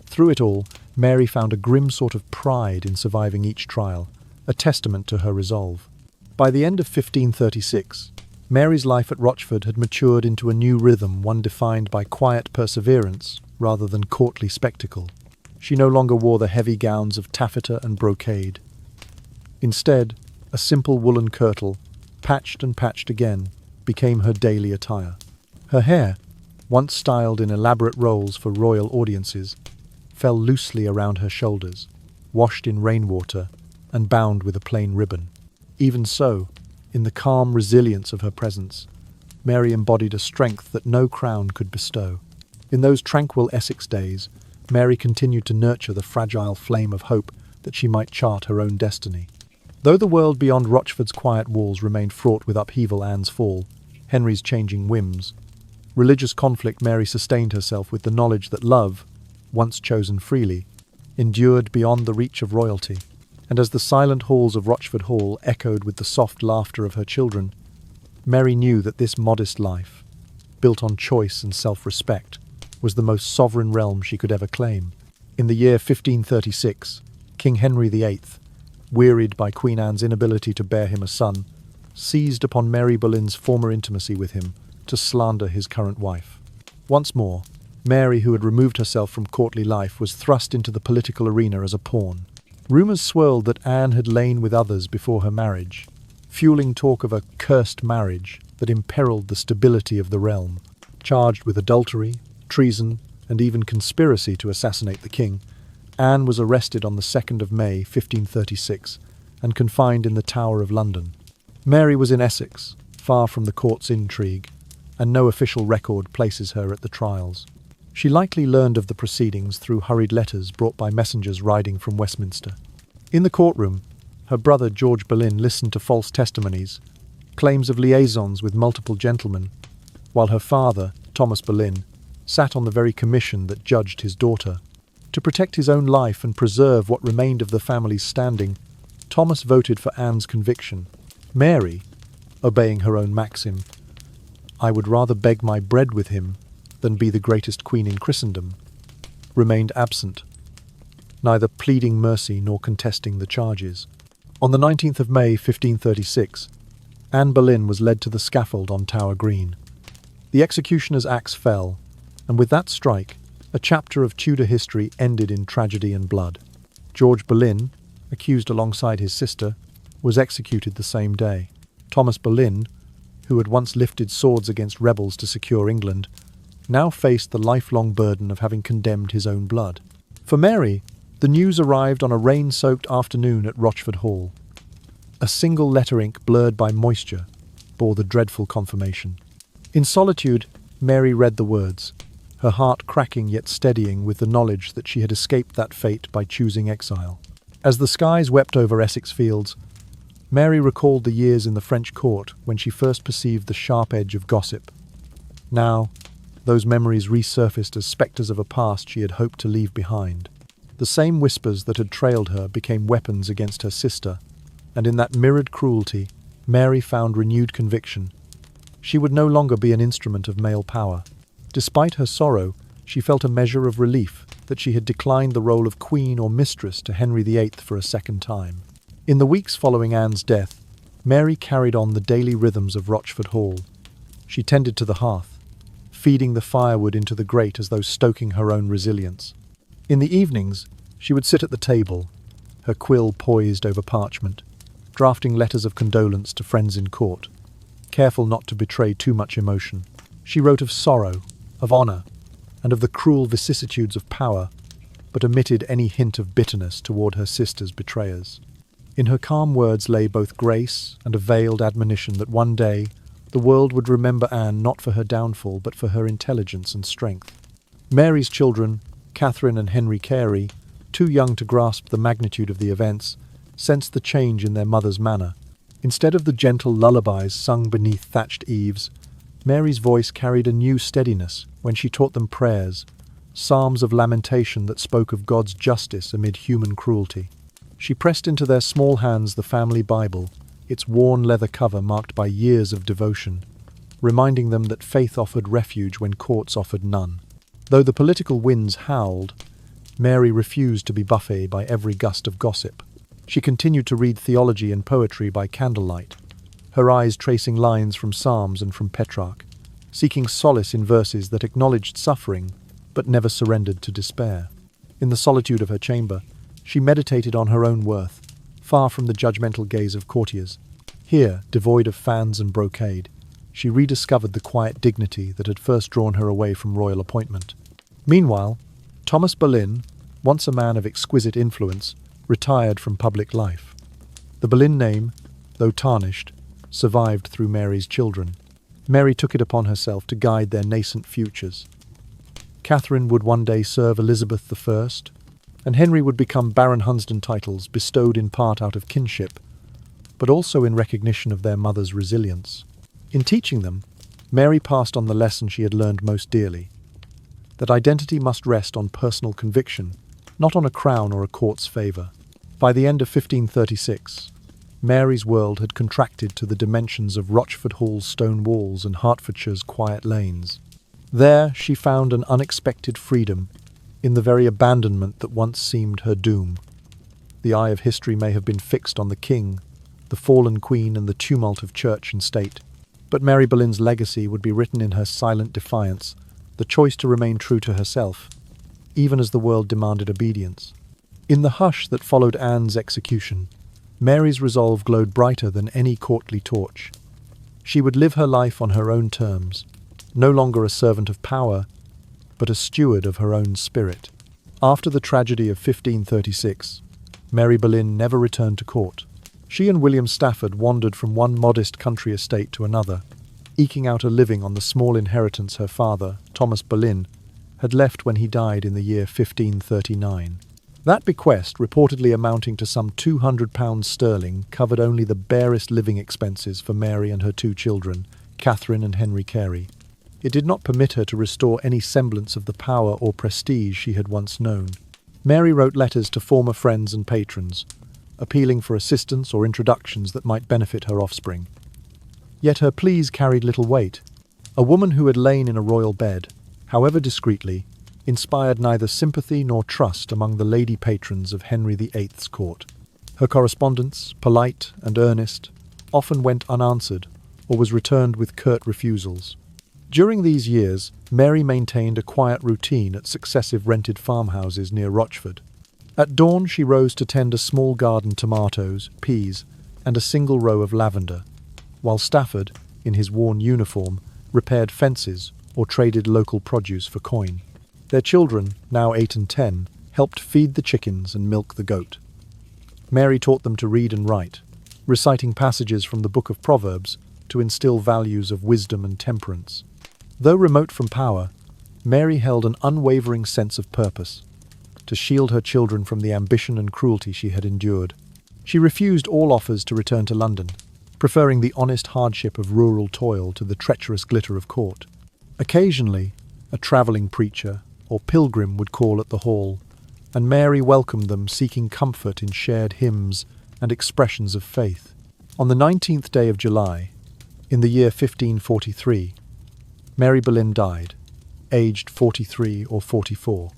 Through it all, Mary found a grim sort of pride in surviving each trial, a testament to her resolve. By the end of 1536, Mary's life at Rochford had matured into a new rhythm, one defined by quiet perseverance rather than courtly spectacle. She no longer wore the heavy gowns of taffeta and brocade. Instead, a simple woolen kirtle, patched and patched again, became her daily attire. Her hair, once styled in elaborate rolls for royal audiences, fell loosely around her shoulders, washed in rainwater and bound with a plain ribbon. Even so, in the calm resilience of her presence, Mary embodied a strength that no crown could bestow. In those tranquil Essex days, Mary continued to nurture the fragile flame of hope that she might chart her own destiny. Though the world beyond Rochford's quiet walls remained fraught with upheaval, Anne's fall, Henry's changing whims, religious conflict, Mary sustained herself with the knowledge that love, once chosen freely, endured beyond the reach of royalty. And as the silent halls of Rochford Hall echoed with the soft laughter of her children, Mary knew that this modest life, built on choice and self-respect, was the most sovereign realm she could ever claim. In the year 1536, King Henry VIII, wearied by Queen Anne's inability to bear him a son, seized upon Mary Boleyn's former intimacy with him to slander his current wife. Once more, Mary, who had removed herself from courtly life, was thrust into the political arena as a pawn. Rumours swirled that Anne had lain with others before her marriage, fueling talk of a cursed marriage that imperiled the stability of the realm. Charged with adultery, treason, and even conspiracy to assassinate the king, Anne was arrested on the 2nd of May, 1536, and confined in the Tower of London. Mary was in Essex, far from the court's intrigue, and no official record places her at the trials. She likely learned of the proceedings through hurried letters brought by messengers riding from Westminster. In the courtroom, her brother George Boleyn listened to false testimonies, claims of liaisons with multiple gentlemen, while her father, Thomas Boleyn, sat on the very commission that judged his daughter. To protect his own life and preserve what remained of the family's standing, Thomas voted for Anne's conviction. Mary, obeying her own maxim, "I would rather beg my bread with him than be the greatest queen in Christendom," remained absent, neither pleading mercy nor contesting the charges. On the 19th of May, 1536, Anne Boleyn was led to the scaffold on Tower Green. The executioner's axe fell, and with that strike, a chapter of Tudor history ended in tragedy and blood. George Boleyn, accused alongside his sister, was executed the same day. Thomas Boleyn, who had once lifted swords against rebels to secure England, now faced the lifelong burden of having condemned his own blood. For Mary, the news arrived on a rain-soaked afternoon at Rochford Hall. A single letter ink blurred by moisture bore the dreadful confirmation. In solitude, Mary read the words, her heart cracking yet steadying with the knowledge that she had escaped that fate by choosing exile. As the skies wept over Essex fields, Mary recalled the years in the French court when she first perceived the sharp edge of gossip. Now, those memories resurfaced as spectres of a past she had hoped to leave behind. The same whispers that had trailed her became weapons against her sister, and in that mirrored cruelty, Mary found renewed conviction. She would no longer be an instrument of male power. Despite her sorrow, she felt a measure of relief that she had declined the role of queen or mistress to Henry VIII for a second time. In the weeks following Anne's death, Mary carried on the daily rhythms of Rochford Hall. She tended to the hearth, feeding the firewood into the grate as though stoking her own resilience. In the evenings, she would sit at the table, her quill poised over parchment, drafting letters of condolence to friends in court, careful not to betray too much emotion. She wrote of sorrow, of honour, and of the cruel vicissitudes of power, but omitted any hint of bitterness toward her sister's betrayers. In her calm words lay both grace and a veiled admonition that one day the world would remember Anne not for her downfall but for her intelligence and strength. Mary's children, Catherine and Henry Carey, too young to grasp the magnitude of the events, sensed the change in their mother's manner. Instead of the gentle lullabies sung beneath thatched eaves, Mary's voice carried a new steadiness when she taught them prayers, psalms of lamentation that spoke of God's justice amid human cruelty. She pressed into their small hands the family Bible, its worn leather cover marked by years of devotion, reminding them that faith offered refuge when courts offered none. Though the political winds howled, Mary refused to be buffeted by every gust of gossip. She continued to read theology and poetry by candlelight, her eyes tracing lines from Psalms and from Petrarch, seeking solace in verses that acknowledged suffering but never surrendered to despair. In the solitude of her chamber, she meditated on her own worth, far from the judgmental gaze of courtiers. Here, devoid of fans and brocade, she rediscovered the quiet dignity that had first drawn her away from royal appointment. Meanwhile, Thomas Boleyn, once a man of exquisite influence, retired from public life. The Boleyn name, though tarnished, survived through Mary's children. Mary took it upon herself to guide their nascent futures. Catherine would one day serve Elizabeth I, and Henry would become Baron Hunsdon titles bestowed in part out of kinship, but also in recognition of their mother's resilience. In teaching them, Mary passed on the lesson she had learned most dearly, that identity must rest on personal conviction, not on a crown or a court's favour. By the end of 1536, Mary's world had contracted to the dimensions of Rochford Hall's stone walls and Hertfordshire's quiet lanes. There she found an unexpected freedom in the very abandonment that once seemed her doom. The eye of history may have been fixed on the king, the fallen queen, and the tumult of church and state, but Mary Boleyn's legacy would be written in her silent defiance, the choice to remain true to herself, even as the world demanded obedience. In the hush that followed Anne's execution, Mary's resolve glowed brighter than any courtly torch. She would live her life on her own terms, no longer a servant of power, but a steward of her own spirit. After the tragedy of 1536, Mary Boleyn never returned to court. She and William Stafford wandered from one modest country estate to another, eking out a living on the small inheritance her father, Thomas Boleyn, had left when he died in the year 1539. That bequest, reportedly amounting to some £200 sterling, covered only the barest living expenses for Mary and her two children, Catherine and Henry Carey. It did not permit her to restore any semblance of the power or prestige she had once known. Mary wrote letters to former friends and patrons, appealing for assistance or introductions that might benefit her offspring. Yet her pleas carried little weight. A woman who had lain in a royal bed, however discreetly, inspired neither sympathy nor trust among the lady patrons of Henry VIII's court. Her correspondence, polite and earnest, often went unanswered or was returned with curt refusals. During these years, Mary maintained a quiet routine at successive rented farmhouses near Rochford. At dawn she rose to tend a small garden, tomatoes, peas, and a single row of lavender, while Stafford, in his worn uniform, repaired fences or traded local produce for coin. Their children, now 8 and 10, helped feed the chickens and milk the goat. Mary taught them to read and write, reciting passages from the Book of Proverbs to instill values of wisdom and temperance. Though remote from power, Mary held an unwavering sense of purpose, to shield her children from the ambition and cruelty she had endured. She refused all offers to return to London, preferring the honest hardship of rural toil to the treacherous glitter of court. Occasionally, a travelling preacher or pilgrim would call at the hall, and Mary welcomed them, seeking comfort in shared hymns and expressions of faith. On the 19th day of July, in the year 1543, Mary Boleyn died, aged 43 or 44.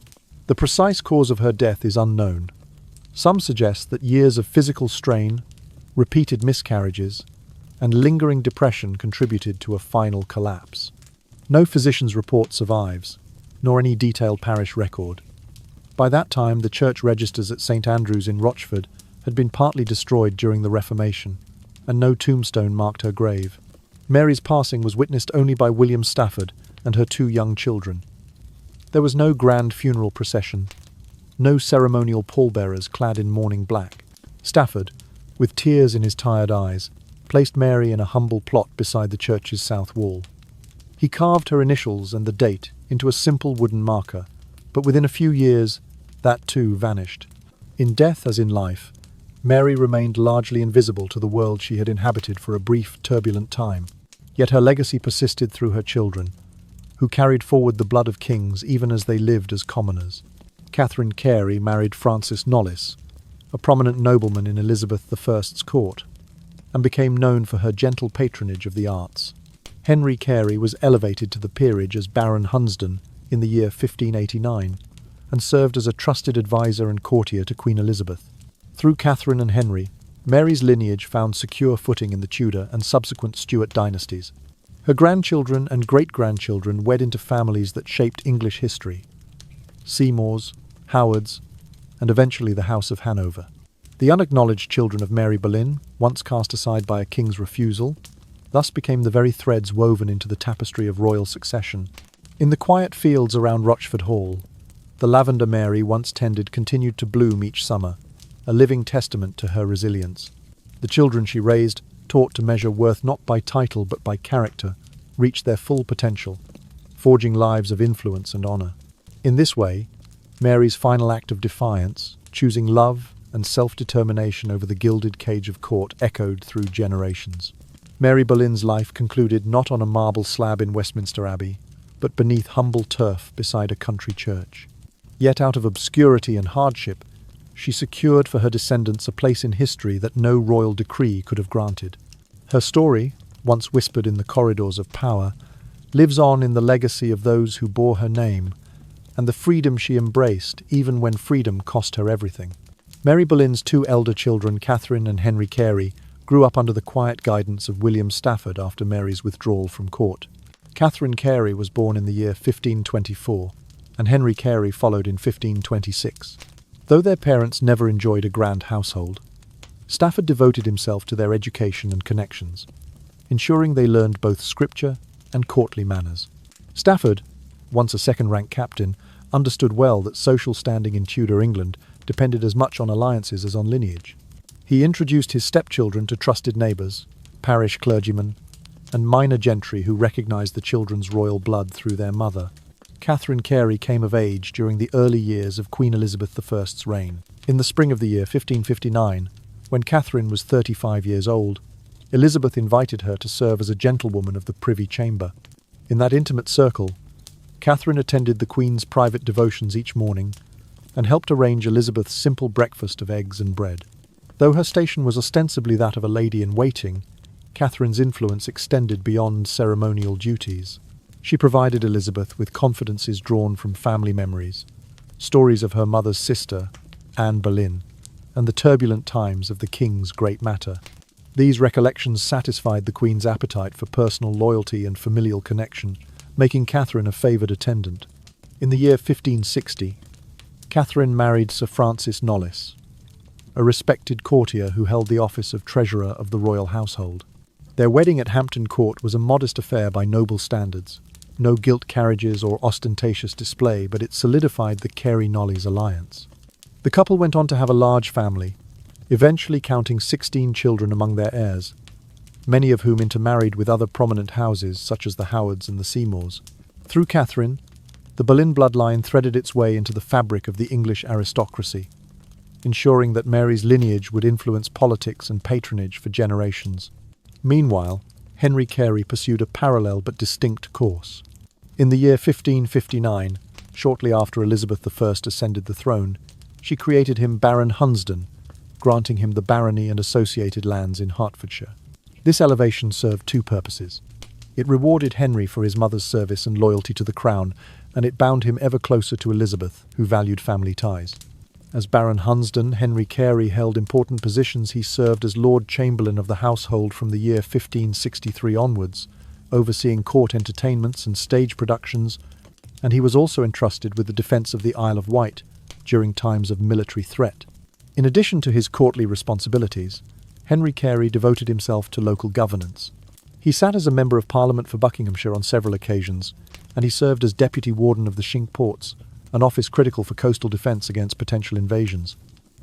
The precise cause of her death is unknown. Some suggest that years of physical strain, repeated miscarriages, and lingering depression contributed to a final collapse. No physician's report survives, nor any detailed parish record. By that time, the church registers at St. Andrew's in Rochford had been partly destroyed during the Reformation, and no tombstone marked her grave. Mary's passing was witnessed only by William Stafford and her two young children. There was no grand funeral procession, no ceremonial pallbearers clad in mourning black. Stafford, with tears in his tired eyes, placed Mary in a humble plot beside the church's south wall. He carved her initials and the date into a simple wooden marker, but within a few years, that too vanished. In death as in life, Mary remained largely invisible to the world she had inhabited for a brief, turbulent time. Yet her legacy persisted through her children, who carried forward the blood of kings even as they lived as commoners. Catherine Carey married Francis Knollys, a prominent nobleman in Elizabeth I's court, and became known for her gentle patronage of the arts. Henry Carey was elevated to the peerage as Baron Hunsdon in the year 1589, and served as a trusted advisor and courtier to Queen Elizabeth. Through Catherine and Henry, Mary's lineage found secure footing in the Tudor and subsequent Stuart dynasties. Her grandchildren and great-grandchildren wed into families that shaped English history: Seymours, Howards, and eventually the House of Hanover. The unacknowledged children of Mary Boleyn, once cast aside by a king's refusal, thus became the very threads woven into the tapestry of royal succession. In the quiet fields around Rochford Hall, the lavender Mary once tended continued to bloom each summer, a living testament to her resilience. The children she raised, taught to measure worth not by title but by character, reached their full potential, forging lives of influence and honor. In this way, Mary's final act of defiance, choosing love and self-determination over the gilded cage of court, echoed through generations. Mary Boleyn's life concluded not on a marble slab in Westminster Abbey, but beneath humble turf beside a country church. Yet out of obscurity and hardship, she secured for her descendants a place in history that no royal decree could have granted. Her story, once whispered in the corridors of power, lives on in the legacy of those who bore her name, and the freedom she embraced even when freedom cost her everything. Mary Boleyn's two elder children, Catherine and Henry Carey, grew up under the quiet guidance of William Stafford after Mary's withdrawal from court. Catherine Carey was born in the year 1524, and Henry Carey followed in 1526. Though their parents never enjoyed a grand household, Stafford devoted himself to their education and connections, ensuring they learned both scripture and courtly manners. Stafford, once a second-rank captain, understood well that social standing in Tudor England depended as much on alliances as on lineage. He introduced his stepchildren to trusted neighbours, parish clergymen, and minor gentry who recognised the children's royal blood through their mother. Catherine Carey came of age during the early years of Queen Elizabeth I's reign. In the spring of the year 1559, when Catherine was 35 years old, Elizabeth invited her to serve as a gentlewoman of the Privy Chamber. In that intimate circle, Catherine attended the Queen's private devotions each morning and helped arrange Elizabeth's simple breakfast of eggs and bread. Though her station was ostensibly that of a lady-in-waiting, Catherine's influence extended beyond ceremonial duties. She provided Elizabeth with confidences drawn from family memories, stories of her mother's sister, Anne Boleyn, and the turbulent times of the king's great matter. These recollections satisfied the Queen's appetite for personal loyalty and familial connection, making Catherine a favoured attendant. In the year 1560, Catherine married Sir Francis Knollys, a respected courtier who held the office of treasurer of the royal household. Their wedding at Hampton Court was a modest affair by noble standards. No gilt carriages or ostentatious display, but it solidified the Carey-Knollys alliance. The couple went on to have a large family, eventually counting 16 children among their heirs, many of whom intermarried with other prominent houses such as the Howards and the Seymours. Through Catherine, the Boleyn bloodline threaded its way into the fabric of the English aristocracy, ensuring that Mary's lineage would influence politics and patronage for generations. Meanwhile, Henry Carey pursued a parallel but distinct course. In the year 1559, shortly after Elizabeth I ascended the throne, she created him Baron Hunsdon, granting him the barony and associated lands in Hertfordshire. This elevation served two purposes. It rewarded Henry for his mother's service and loyalty to the crown, and it bound him ever closer to Elizabeth, who valued family ties. As Baron Hunsdon, Henry Carey held important positions. He served as Lord Chamberlain of the household from the year 1563 onwards, overseeing court entertainments and stage productions, and he was also entrusted with the defence of the Isle of Wight during times of military threat. In addition to his courtly responsibilities, Henry Carey devoted himself to local governance. He sat as a Member of Parliament for Buckinghamshire on several occasions, and he served as Deputy Warden of the Cinque Ports, an office critical for coastal defence against potential invasions.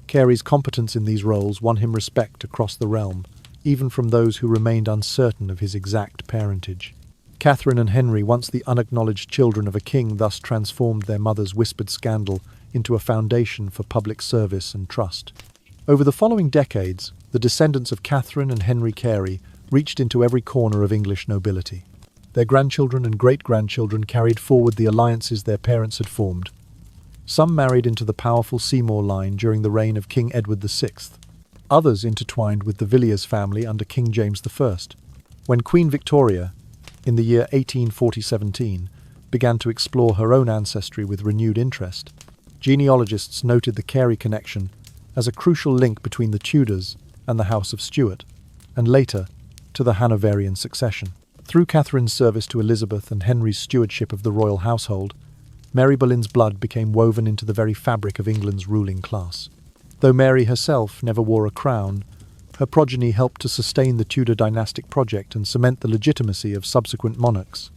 Carey's competence in these roles won him respect across the realm, even from those who remained uncertain of his exact parentage. Catherine and Henry, once the unacknowledged children of a king, thus transformed their mother's whispered scandal into a foundation for public service and trust. Over the following decades, the descendants of Catherine and Henry Carey reached into every corner of English nobility. Their grandchildren and great-grandchildren carried forward the alliances their parents had formed. Some married into the powerful Seymour line during the reign of King Edward VI. Others intertwined with the Villiers family under King James I. When Queen Victoria, in the year 1847, began to explore her own ancestry with renewed interest, genealogists noted the Carey connection as a crucial link between the Tudors and the House of Stuart, and later, to the Hanoverian succession. Through Catherine's service to Elizabeth and Henry's stewardship of the royal household, Mary Boleyn's blood became woven into the very fabric of England's ruling class. Though Mary herself never wore a crown, her progeny helped to sustain the Tudor dynastic project and cement the legitimacy of subsequent monarchs.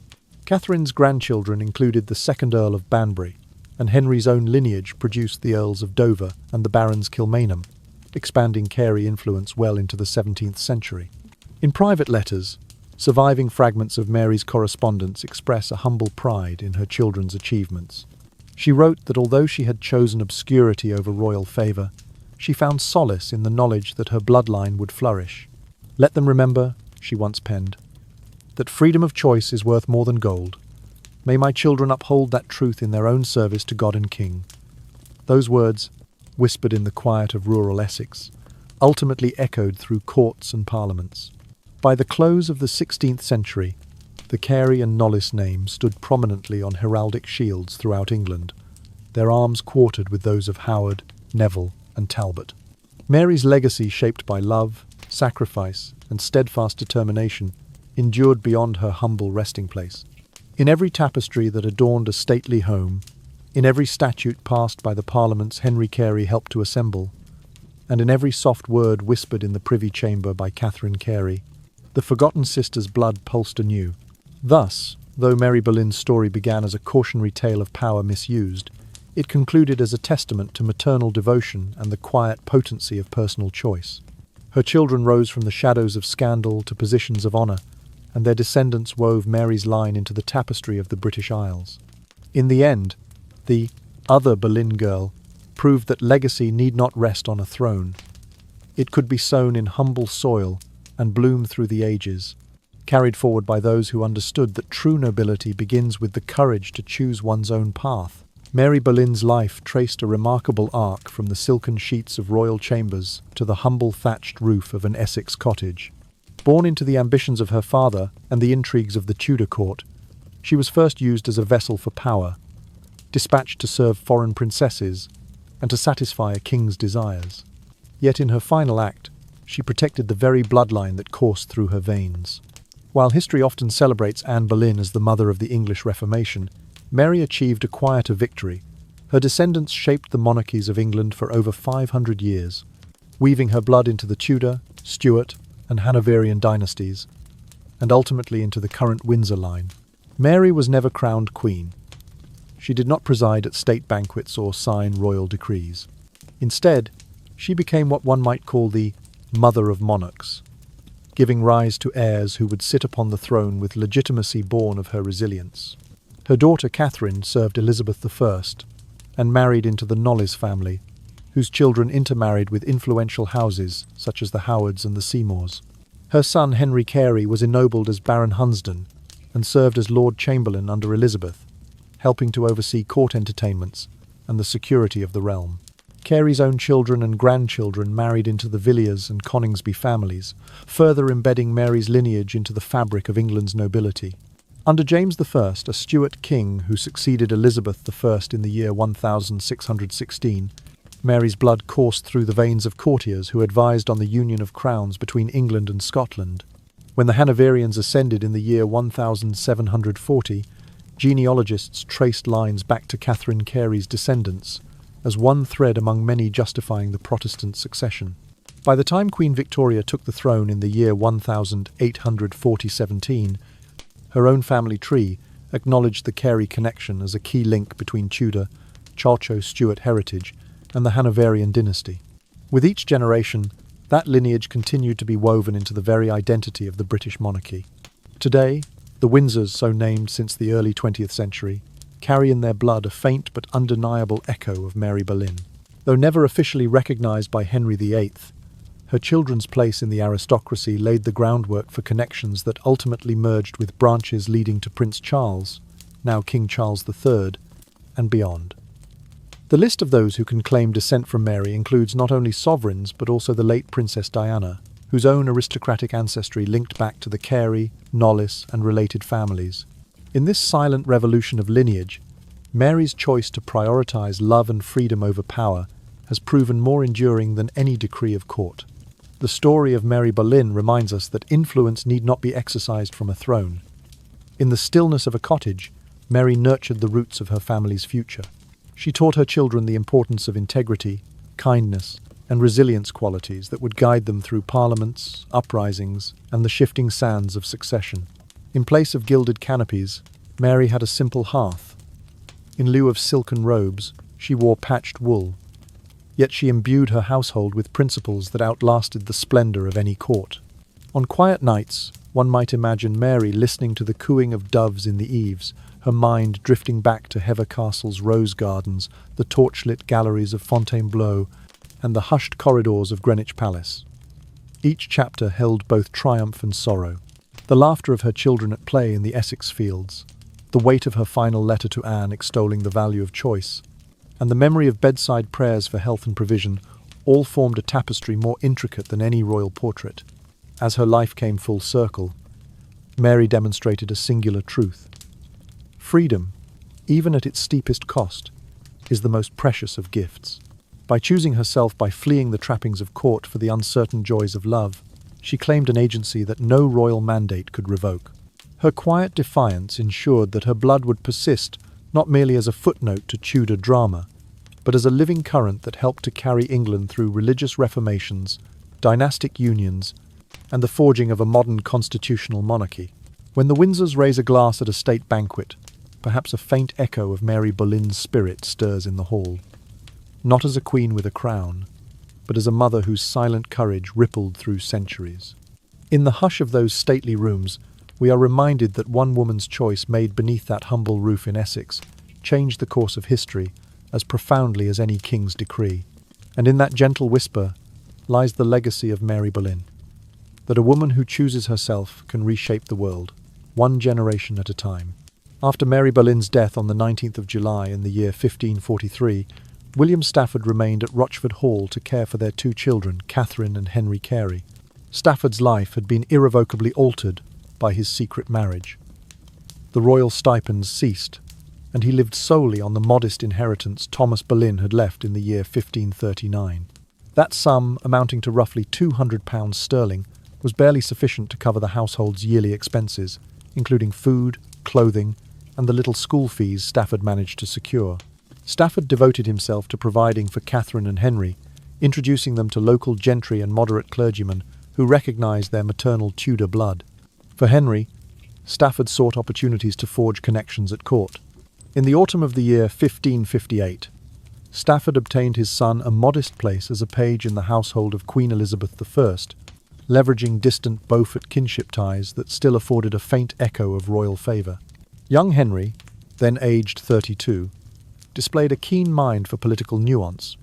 Catherine's grandchildren included the second Earl of Banbury, and Henry's own lineage produced the Earls of Dover and the Barons Kilmainham, expanding Carey influence well into the 17th century. In private letters, surviving fragments of Mary's correspondence express a humble pride in her children's achievements. She wrote that although she had chosen obscurity over royal favour, she found solace in the knowledge that her bloodline would flourish. "Let them remember," she once penned, "that freedom of choice is worth more than gold. May my children uphold that truth in their own service to God and King." Those words, whispered in the quiet of rural Essex, ultimately echoed through courts and parliaments. By the close of the 16th century, the Carey and Knollys names stood prominently on heraldic shields throughout England, their arms quartered with those of Howard, Neville, and Talbot. Mary's legacy, shaped by love, sacrifice, and steadfast determination, endured beyond her humble resting place. In every tapestry that adorned a stately home, in every statute passed by the parliaments Henry Carey helped to assemble, and in every soft word whispered in the Privy Chamber by Catherine Carey, the forgotten sister's blood pulsed anew. Thus, though Mary Boleyn's story began as a cautionary tale of power misused, it concluded as a testament to maternal devotion and the quiet potency of personal choice. Her children rose from the shadows of scandal to positions of honour, and their descendants wove Mary's line into the tapestry of the British Isles. In the end, the other Boleyn girl proved that legacy need not rest on a throne. It could be sown in humble soil and bloom through the ages, carried forward by those who understood that true nobility begins with the courage to choose one's own path. Mary Boleyn's life traced a remarkable arc from the silken sheets of royal chambers to the humble thatched roof of an Essex cottage. Born into the ambitions of her father and the intrigues of the Tudor court, she was first used as a vessel for power, dispatched to serve foreign princesses and to satisfy a king's desires. Yet in her final act, she protected the very bloodline that coursed through her veins. While history often celebrates Anne Boleyn as the mother of the English Reformation, Mary achieved a quieter victory. Her descendants shaped the monarchies of England for over 500 years, weaving her blood into the Tudor, Stuart, and Hanoverian dynasties, and ultimately into the current Windsor line. Mary was never crowned queen. She did not preside at state banquets or sign royal decrees. Instead, she became what one might call the mother of monarchs, giving rise to heirs who would sit upon the throne with legitimacy born of her resilience. Her daughter Catherine served Elizabeth I and married into the Knollys family, whose children intermarried with influential houses such as the Howards and the Seymours. Her son Henry Carey was ennobled as Baron Hunsdon and served as Lord Chamberlain under Elizabeth, helping to oversee court entertainments and the security of the realm. Carey's own children and grandchildren married into the Villiers and Coningsby families, further embedding Mary's lineage into the fabric of England's nobility. Under James I, a Stuart king who succeeded Elizabeth I in the year 1616, Mary's blood coursed through the veins of courtiers who advised on the union of crowns between England and Scotland. When the Hanoverians ascended in the year 1740, genealogists traced lines back to Catherine Carey's descendants, as one thread among many justifying the Protestant succession. By the time Queen Victoria took the throne in the year 1847, her own family tree acknowledged the Carey connection as a key link between Tudor, Churchill-Stuart heritage and the Hanoverian dynasty. With each generation, that lineage continued to be woven into the very identity of the British monarchy. Today, The Windsors, so named since the early 20th century, carry in their blood a faint but undeniable echo of Mary Boleyn. Though never officially recognised by Henry VIII, her children's place in the aristocracy laid the groundwork for connections that ultimately merged with branches leading to Prince Charles, now King Charles III, and beyond. The list of those who can claim descent from Mary includes not only sovereigns but also the late Princess Diana, whose own aristocratic ancestry linked back to the Carey, Knollys, and related families. In this silent revolution of lineage, Mary's choice to prioritise love and freedom over power has proven more enduring than any decree of court. The story of Mary Boleyn reminds us that influence need not be exercised from a throne. In the stillness of a cottage, Mary nurtured the roots of her family's future. She taught her children the importance of integrity, kindness, and resilience, qualities that would guide them through parliaments, uprisings, and the shifting sands of succession. In place of gilded canopies, Mary had a simple hearth. In lieu of silken robes, she wore patched wool. Yet she imbued her household with principles that outlasted the splendour of any court. On quiet nights, one might imagine Mary listening to the cooing of doves in the eaves, her mind drifting back to Hever Castle's rose gardens, the torchlit galleries of Fontainebleau, and the hushed corridors of Greenwich Palace. Each chapter held both triumph and sorrow. The laughter of her children at play in the Essex fields, the weight of her final letter to Anne extolling the value of choice, and the memory of bedside prayers for health and provision all formed a tapestry more intricate than any royal portrait. As her life came full circle, Mary demonstrated a singular truth. Freedom, even at its steepest cost, is the most precious of gifts. By choosing herself, by fleeing the trappings of court for the uncertain joys of love, she claimed an agency that no royal mandate could revoke. Her quiet defiance ensured that her blood would persist not merely as a footnote to Tudor drama, but as a living current that helped to carry England through religious reformations, dynastic unions, and the forging of a modern constitutional monarchy. When the Windsors raise a glass at a state banquet, perhaps a faint echo of Mary Boleyn's spirit stirs in the hall. Not as a queen with a crown, but as a mother whose silent courage rippled through centuries. In the hush of those stately rooms, we are reminded that one woman's choice made beneath that humble roof in Essex changed the course of history as profoundly as any king's decree. And in that gentle whisper lies the legacy of Mary Boleyn, that a woman who chooses herself can reshape the world, one generation at a time. After Mary Boleyn's death on the 19th of July in the year 1543, William Stafford remained at Rochford Hall to care for their two children, Catherine and Henry Carey. Stafford's life had been irrevocably altered by his secret marriage. The royal stipends ceased, and he lived solely on the modest inheritance Thomas Boleyn had left in the year 1539. That sum, amounting to roughly £200 sterling, was barely sufficient to cover the household's yearly expenses, including food, clothing, and the little school fees Stafford managed to secure. Stafford devoted himself to providing for Catherine and Henry, introducing them to local gentry and moderate clergymen who recognised their maternal Tudor blood. For Henry, Stafford sought opportunities to forge connections at court. In the autumn of the year 1558, Stafford obtained his son a modest place as a page in the household of Queen Elizabeth I, leveraging distant Beaufort kinship ties that still afforded a faint echo of royal favour. Young Henry, then aged 32, displayed a keen mind for political nuance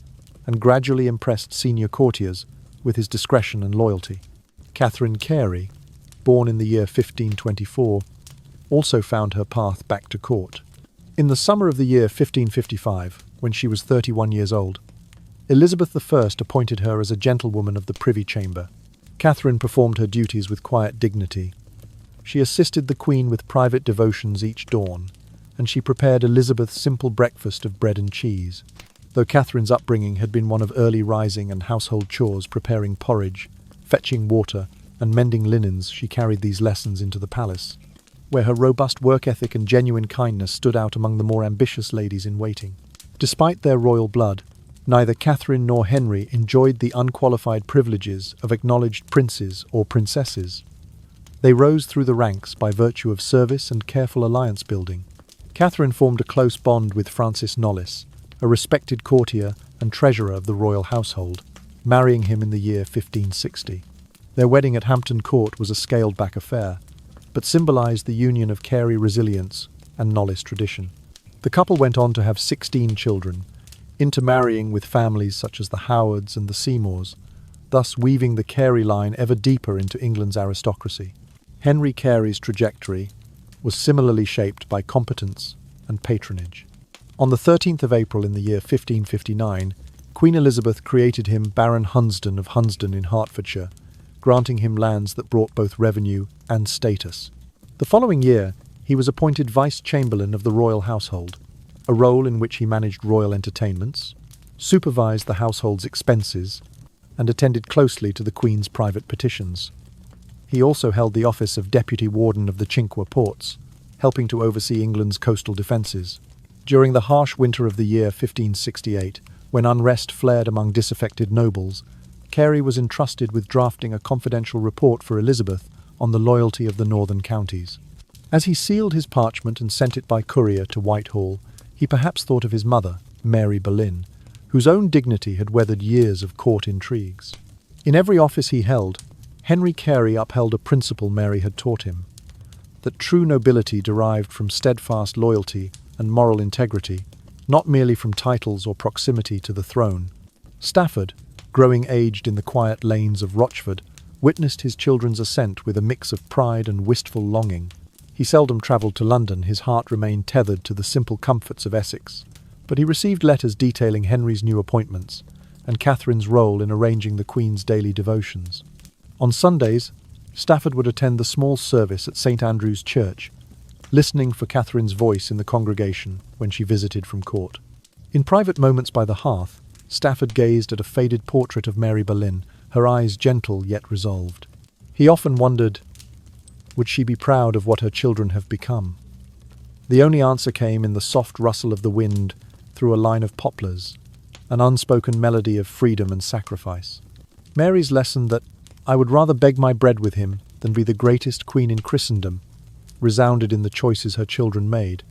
and gradually impressed senior courtiers with his discretion and loyalty. Catherine Carey, born in the year 1524, also found her path back to court. In the summer of the year 1555, when she was 31 years old, Elizabeth I appointed her as a gentlewoman of the Privy Chamber. Catherine performed her duties with quiet dignity. She assisted the Queen with private devotions each dawn, and she prepared Elizabeth's simple breakfast of bread and cheese. Though Catherine's upbringing had been one of early rising and household chores, preparing porridge, fetching water, and mending linens, she carried these lessons into the palace, where her robust work ethic and genuine kindness stood out among the more ambitious ladies in waiting. Despite their royal blood, neither Catherine nor Henry enjoyed the unqualified privileges of acknowledged princes or princesses. They rose through the ranks by virtue of service and careful alliance building. Catherine formed a close bond with Francis Knollys, a respected courtier and treasurer of the royal household, marrying him in the year 1560. Their wedding at Hampton Court was a scaled-back affair, but symbolized the union of Carey resilience and Knollys tradition. The couple went on to have 16 children, intermarrying with families such as the Howards and the Seymours, thus weaving the Carey line ever deeper into England's aristocracy. Henry Carey's trajectory was similarly shaped by competence and patronage. On the 13th of April in the year 1559, Queen Elizabeth created him Baron Hunsdon of Hunsdon in Hertfordshire, granting him lands that brought both revenue and status. The following year, he was appointed Vice-Chamberlain of the royal household, a role in which he managed royal entertainments, supervised the household's expenses, and attended closely to the Queen's private petitions. He also held the office of Deputy Warden of the Cinque Ports, helping to oversee England's coastal defences. During the harsh winter of the year 1568, when unrest flared among disaffected nobles, Carey was entrusted with drafting a confidential report for Elizabeth on the loyalty of the northern counties. As he sealed his parchment and sent it by courier to Whitehall, he perhaps thought of his mother, Mary Boleyn, whose own dignity had weathered years of court intrigues. In every office he held, Henry Carey upheld a principle Mary had taught him, that true nobility derived from steadfast loyalty and moral integrity, not merely from titles or proximity to the throne. Stafford, growing aged in the quiet lanes of Rochford, witnessed his children's ascent with a mix of pride and wistful longing. He seldom travelled to London, his heart remained tethered to the simple comforts of Essex, but he received letters detailing Henry's new appointments and Catherine's role in arranging the Queen's daily devotions. On Sundays, Stafford would attend the small service at St Andrew's Church, listening for Catherine's voice in the congregation when she visited from court. In private moments by the hearth, Stafford gazed at a faded portrait of Mary Boleyn, her eyes gentle yet resolved. He often wondered, would she be proud of what her children have become? The only answer came in the soft rustle of the wind through a line of poplars, an unspoken melody of freedom and sacrifice. Mary's lesson that "I would rather beg my bread with him than be the greatest queen in Christendom" resounded in the choices her children made.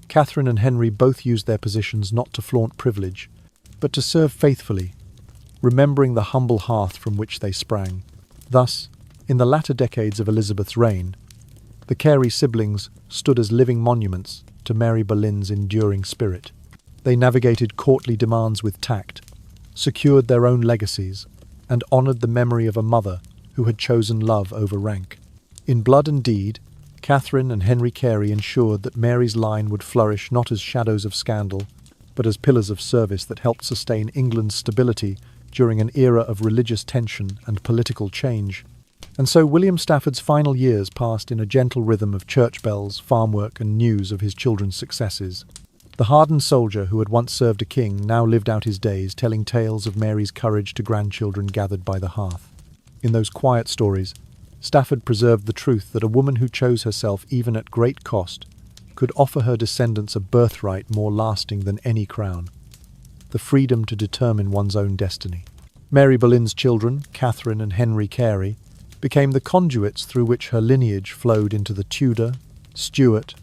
Catherine and Henry both used their positions not to flaunt privilege, but to serve faithfully, remembering the humble hearth from which they sprang. Thus, in the latter decades of Elizabeth's reign, the Carey siblings stood as living monuments to Mary Boleyn's enduring spirit. They navigated courtly demands with tact, secured their own legacies, and honoured the memory of a mother who had chosen love over rank. In blood and deed, Catherine and Henry Carey ensured that Mary's line would flourish not as shadows of scandal, but as pillars of service that helped sustain England's stability during an era of religious tension and political change. And so William Stafford's final years passed in a gentle rhythm of church bells, farm work, and news of his children's successes. The hardened soldier who had once served a king now lived out his days telling tales of Mary's courage to grandchildren gathered by the hearth. In those quiet stories, Stafford preserved the truth that a woman who chose herself even at great cost could offer her descendants a birthright more lasting than any crown: the freedom to determine one's own destiny. Mary Boleyn's children, Catherine and Henry Carey, became the conduits through which her lineage flowed into the Tudor, Stuart,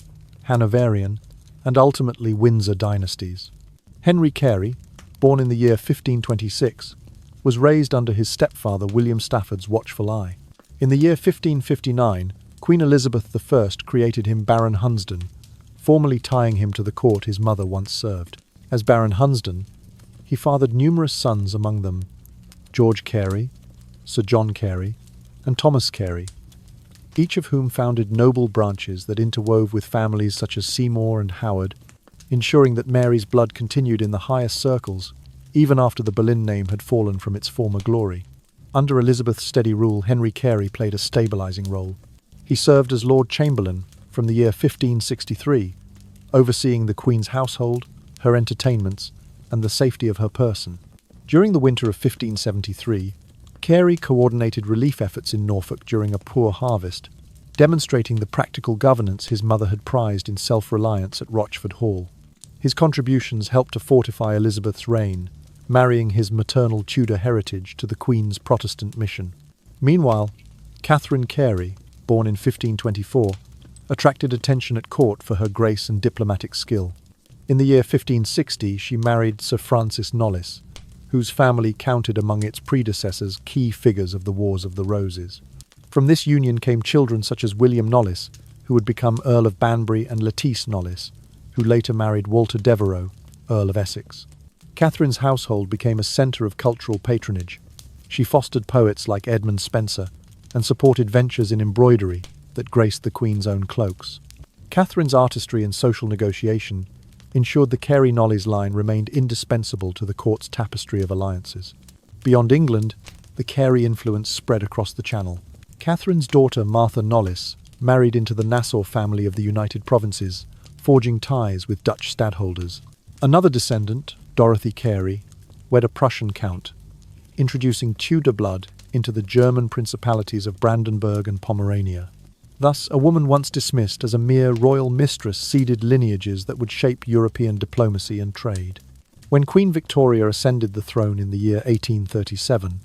Hanoverian, and ultimately Windsor dynasties. Henry Carey, born in the year 1526, was raised under his stepfather William Stafford's watchful eye. In the year 1559, Queen Elizabeth I created him Baron Hunsdon, formally tying him to the court his mother once served. As Baron Hunsdon, he fathered numerous sons, among them George Carey, Sir John Carey, and Thomas Carey, each of whom founded noble branches that interwove with families such as Seymour and Howard, ensuring that Mary's blood continued in the highest circles, even after the Boleyn name had fallen from its former glory. Under Elizabeth's steady rule, Henry Carey played a stabilising role. He served as Lord Chamberlain from the year 1563, overseeing the Queen's household, her entertainments, and the safety of her person. During the winter of 1573, Carey coordinated relief efforts in Norfolk during a poor harvest, demonstrating the practical governance his mother had prized in self-reliance at Rochford Hall. His contributions helped to fortify Elizabeth's reign, marrying his maternal Tudor heritage to the Queen's Protestant mission. Meanwhile, Catherine Carey, born in 1524, attracted attention at court for her grace and diplomatic skill. In the year 1560, she married Sir Francis Knollys, whose family counted among its predecessors key figures of the Wars of the Roses. From this union came children such as William Knollys, who would become Earl of Banbury, and Lettice Knollys, who later married Walter Devereux, Earl of Essex. Catherine's household became a centre of cultural patronage. She fostered poets like Edmund Spenser and supported ventures in embroidery that graced the Queen's own cloaks. Catherine's artistry and social negotiation ensured the Carey-Knollys line remained indispensable to the court's tapestry of alliances. Beyond England, the Carey influence spread across the Channel. Catherine's daughter Martha Knollys married into the Nassau family of the United Provinces, forging ties with Dutch stadholders. Another descendant, Dorothy Carey, wed a Prussian count, introducing Tudor blood into the German principalities of Brandenburg and Pomerania. Thus, a woman once dismissed as a mere royal mistress seeded lineages that would shape European diplomacy and trade. When Queen Victoria ascended the throne in the year 1837,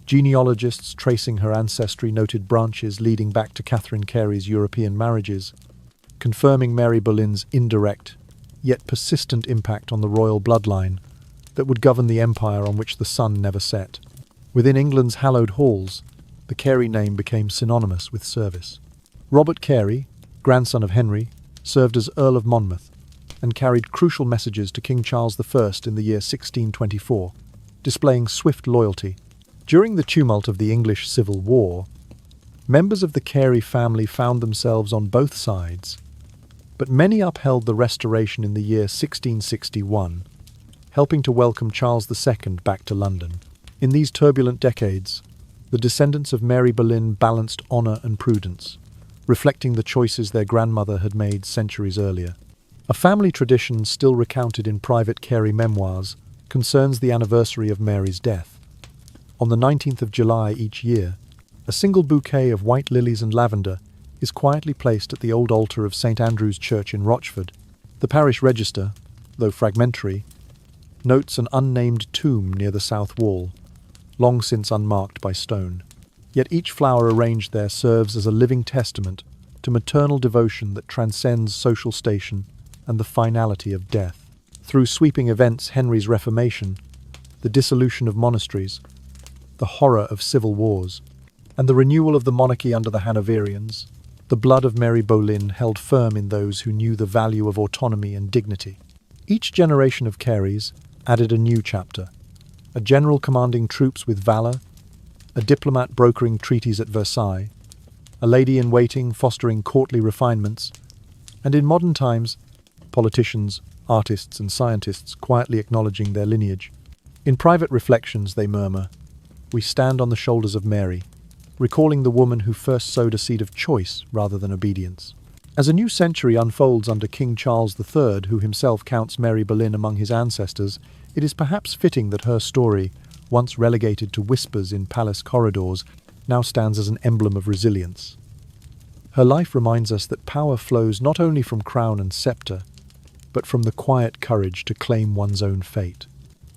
genealogists tracing her ancestry noted branches leading back to Catherine Carey's European marriages, confirming Mary Boleyn's indirect, yet persistent impact on the royal bloodline that would govern the empire on which the sun never set. Within England's hallowed halls, the Carey name became synonymous with service. Robert Carey, grandson of Henry, served as Earl of Monmouth and carried crucial messages to King Charles I in the year 1624, displaying swift loyalty. During the tumult of the English Civil War, members of the Carey family found themselves on both sides, but many upheld the Restoration in the year 1661, helping to welcome Charles II back to London. In these turbulent decades, the descendants of Mary Boleyn balanced honour and prudence, reflecting the choices their grandmother had made centuries earlier. A family tradition still recounted in private Carey memoirs concerns the anniversary of Mary's death. On the 19th of July each year, a single bouquet of white lilies and lavender is quietly placed at the old altar of St Andrew's Church in Rochford. The parish register, though fragmentary, notes an unnamed tomb near the south wall, long since unmarked by stone. Yet each flower arranged there serves as a living testament to maternal devotion that transcends social station and the finality of death. Through sweeping events, Henry's Reformation, the dissolution of monasteries, the horror of civil wars, and the renewal of the monarchy under the Hanoverians, the blood of Mary Boleyn held firm in those who knew the value of autonomy and dignity. Each generation of Careys added a new chapter, a general commanding troops with valour, a diplomat brokering treaties at Versailles, a lady-in-waiting fostering courtly refinements, and in modern times, politicians, artists and scientists quietly acknowledging their lineage. In private reflections they murmur, "We stand on the shoulders of Mary," recalling the woman who first sowed a seed of choice rather than obedience. As a new century unfolds under King Charles III, who himself counts Mary Boleyn among his ancestors, it is perhaps fitting that her story, once relegated to whispers in palace corridors, now stands as an emblem of resilience. Her life reminds us that power flows not only from crown and sceptre, but from the quiet courage to claim one's own fate.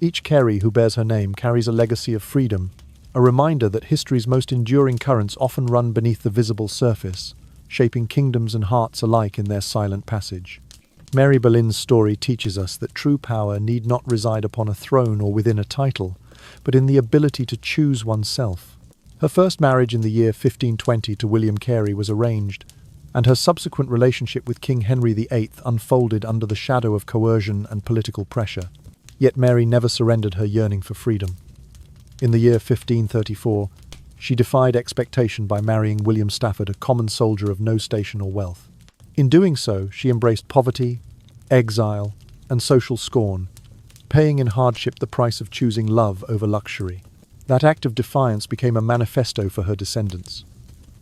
Each Carey who bears her name carries a legacy of freedom, a reminder that history's most enduring currents often run beneath the visible surface, shaping kingdoms and hearts alike in their silent passage. Mary Boleyn's story teaches us that true power need not reside upon a throne or within a title, but in the ability to choose oneself. Her first marriage in the year 1520 to William Carey was arranged, and her subsequent relationship with King Henry VIII unfolded under the shadow of coercion and political pressure. Yet Mary never surrendered her yearning for freedom. In the year 1534, she defied expectation by marrying William Stafford, a common soldier of no station or wealth. In doing so, she embraced poverty, exile, and social scorn, paying in hardship the price of choosing love over luxury. That act of defiance became a manifesto for her descendants.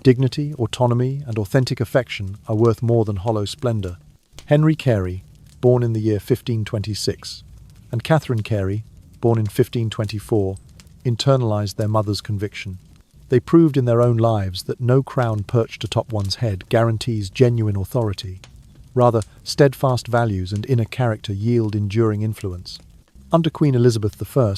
Dignity, autonomy, and authentic affection are worth more than hollow splendour. Henry Carey, born in the year 1526, and Catherine Carey, born in 1524, internalized their mother's conviction. They proved in their own lives that no crown perched atop one's head guarantees genuine authority. Rather, steadfast values and inner character yield enduring influence. Under Queen Elizabeth I,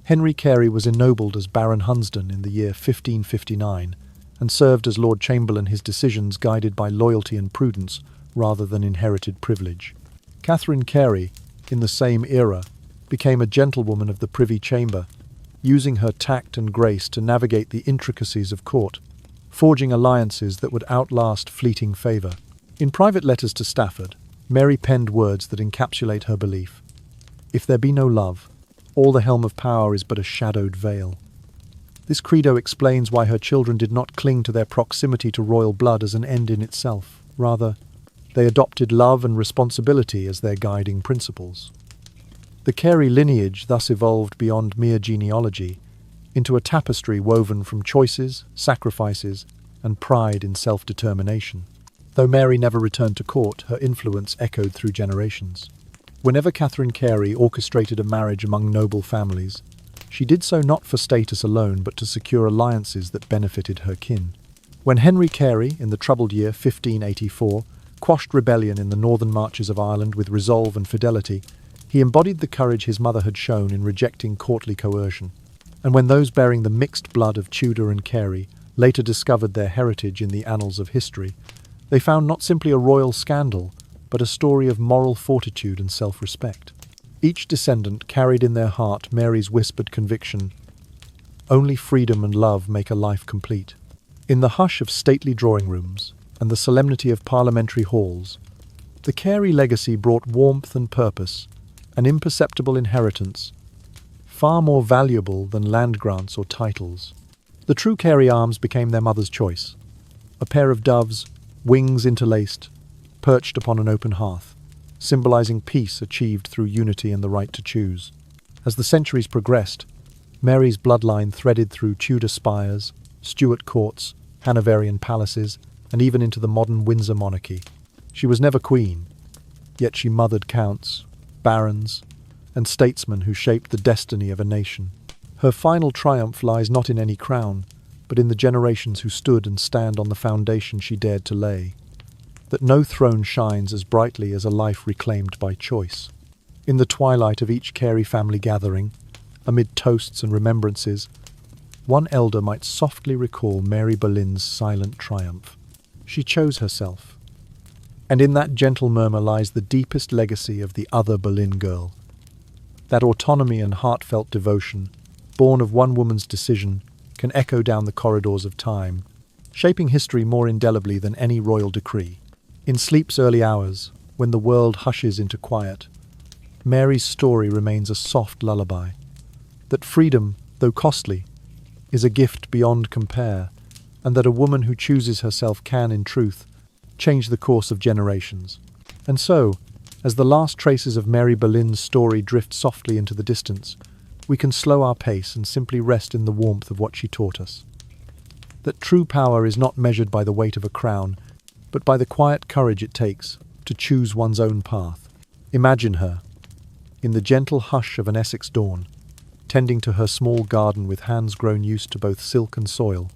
Henry Carey was ennobled as Baron Hunsdon in the year 1559 and served as Lord Chamberlain, his decisions guided by loyalty and prudence rather than inherited privilege. Catherine Carey, in the same era, became a gentlewoman of the Privy Chamber, using her tact and grace to navigate the intricacies of court, forging alliances that would outlast fleeting favour. In private letters to Stafford, Mary penned words that encapsulate her belief. If there be no love, all the helm of power is but a shadowed veil. This credo explains why her children did not cling to their proximity to royal blood as an end in itself. Rather, they adopted love and responsibility as their guiding principles. The Carey lineage thus evolved beyond mere genealogy into a tapestry woven from choices, sacrifices, and pride in self-determination. Though Mary never returned to court, her influence echoed through generations. Whenever Catherine Carey orchestrated a marriage among noble families, she did so not for status alone but to secure alliances that benefited her kin. When Henry Carey, in the troubled year 1584, quashed rebellion in the northern marches of Ireland with resolve and fidelity, he embodied the courage his mother had shown in rejecting courtly coercion. And when those bearing the mixed blood of Tudor and Carey later discovered their heritage in the annals of history, they found not simply a royal scandal, but a story of moral fortitude and self-respect. Each descendant carried in their heart Mary's whispered conviction, "Only freedom and love make a life complete." In the hush of stately drawing rooms and the solemnity of parliamentary halls, the Carey legacy brought warmth and purpose, an imperceptible inheritance, far more valuable than land grants or titles. The true Carey arms became their mother's choice, a pair of doves, wings interlaced, perched upon an open hearth, symbolizing peace achieved through unity and the right to choose. As the centuries progressed, Mary's bloodline threaded through Tudor spires, Stuart courts, Hanoverian palaces, and even into the modern Windsor monarchy. She was never queen, yet she mothered counts, barons, and statesmen who shaped the destiny of a nation. Her final triumph lies not in any crown, but in the generations who stood and stand on the foundation she dared to lay. That no throne shines as brightly as a life reclaimed by choice. In the twilight of each Carey family gathering, amid toasts and remembrances, one elder might softly recall Mary Boleyn's silent triumph. She chose herself. And in that gentle murmur lies the deepest legacy of the other Boleyn girl. That autonomy and heartfelt devotion, born of one woman's decision, can echo down the corridors of time, shaping history more indelibly than any royal decree. In sleep's early hours, when the world hushes into quiet, Mary's story remains a soft lullaby. That freedom, though costly, is a gift beyond compare, and that a woman who chooses herself can, in truth, change the course of generations. And so, as the last traces of Mary Boleyn's story drift softly into the distance, we can slow our pace and simply rest in the warmth of what she taught us. That true power is not measured by the weight of a crown, but by the quiet courage it takes to choose one's own path. Imagine her, in the gentle hush of an Essex dawn, tending to her small garden with hands grown used to both silk and soil,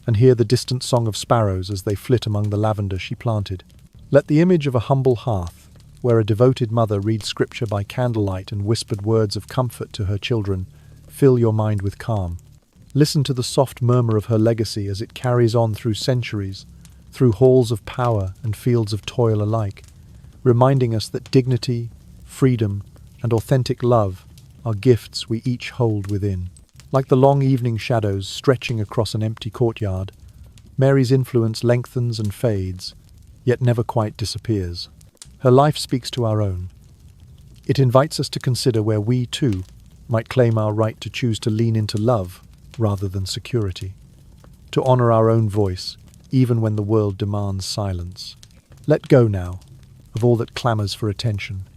and hear the distant song of sparrows as they flit among the lavender she planted. Let the image of a humble hearth, where a devoted mother reads scripture by candlelight and whispered words of comfort to her children, fill your mind with calm. Listen to the soft murmur of her legacy as it carries on through centuries, through halls of power and fields of toil alike, reminding us that dignity, freedom, and authentic love are gifts we each hold within. Like the long evening shadows stretching across an empty courtyard, Mary's influence lengthens and fades, yet never quite disappears. Her life speaks to our own. It invites us to consider where we, too, might claim our right to choose to lean into love rather than security, to honor our own voice, even when the world demands silence. Let go now of all that clamors for attention.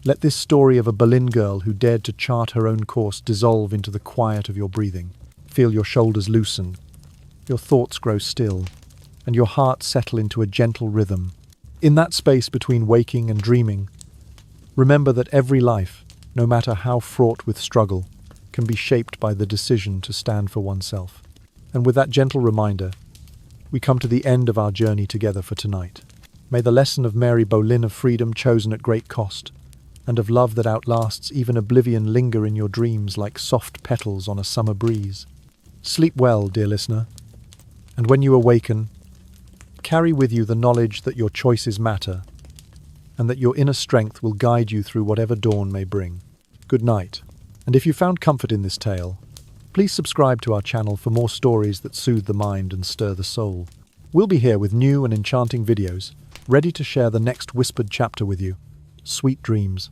Let this story of a Boleyn girl who dared to chart her own course dissolve into the quiet of your breathing. Feel your shoulders loosen, your thoughts grow still, and your heart settle into a gentle rhythm. In that space between waking and dreaming, remember that every life, no matter how fraught with struggle, can be shaped by the decision to stand for oneself. And with that gentle reminder, we come to the end of our journey together for tonight. May the lesson of Mary Boleyn of freedom chosen at great cost, and of love that outlasts even oblivion linger in your dreams like soft petals on a summer breeze. Sleep well, dear listener, and when you awaken, carry with you the knowledge that your choices matter, and that your inner strength will guide you through whatever dawn may bring. Good night, and if you found comfort in this tale, Please subscribe to our channel for more stories that soothe the mind and stir the soul. We'll be here with new and enchanting videos, ready to share the next whispered chapter with you. Sweet dreams.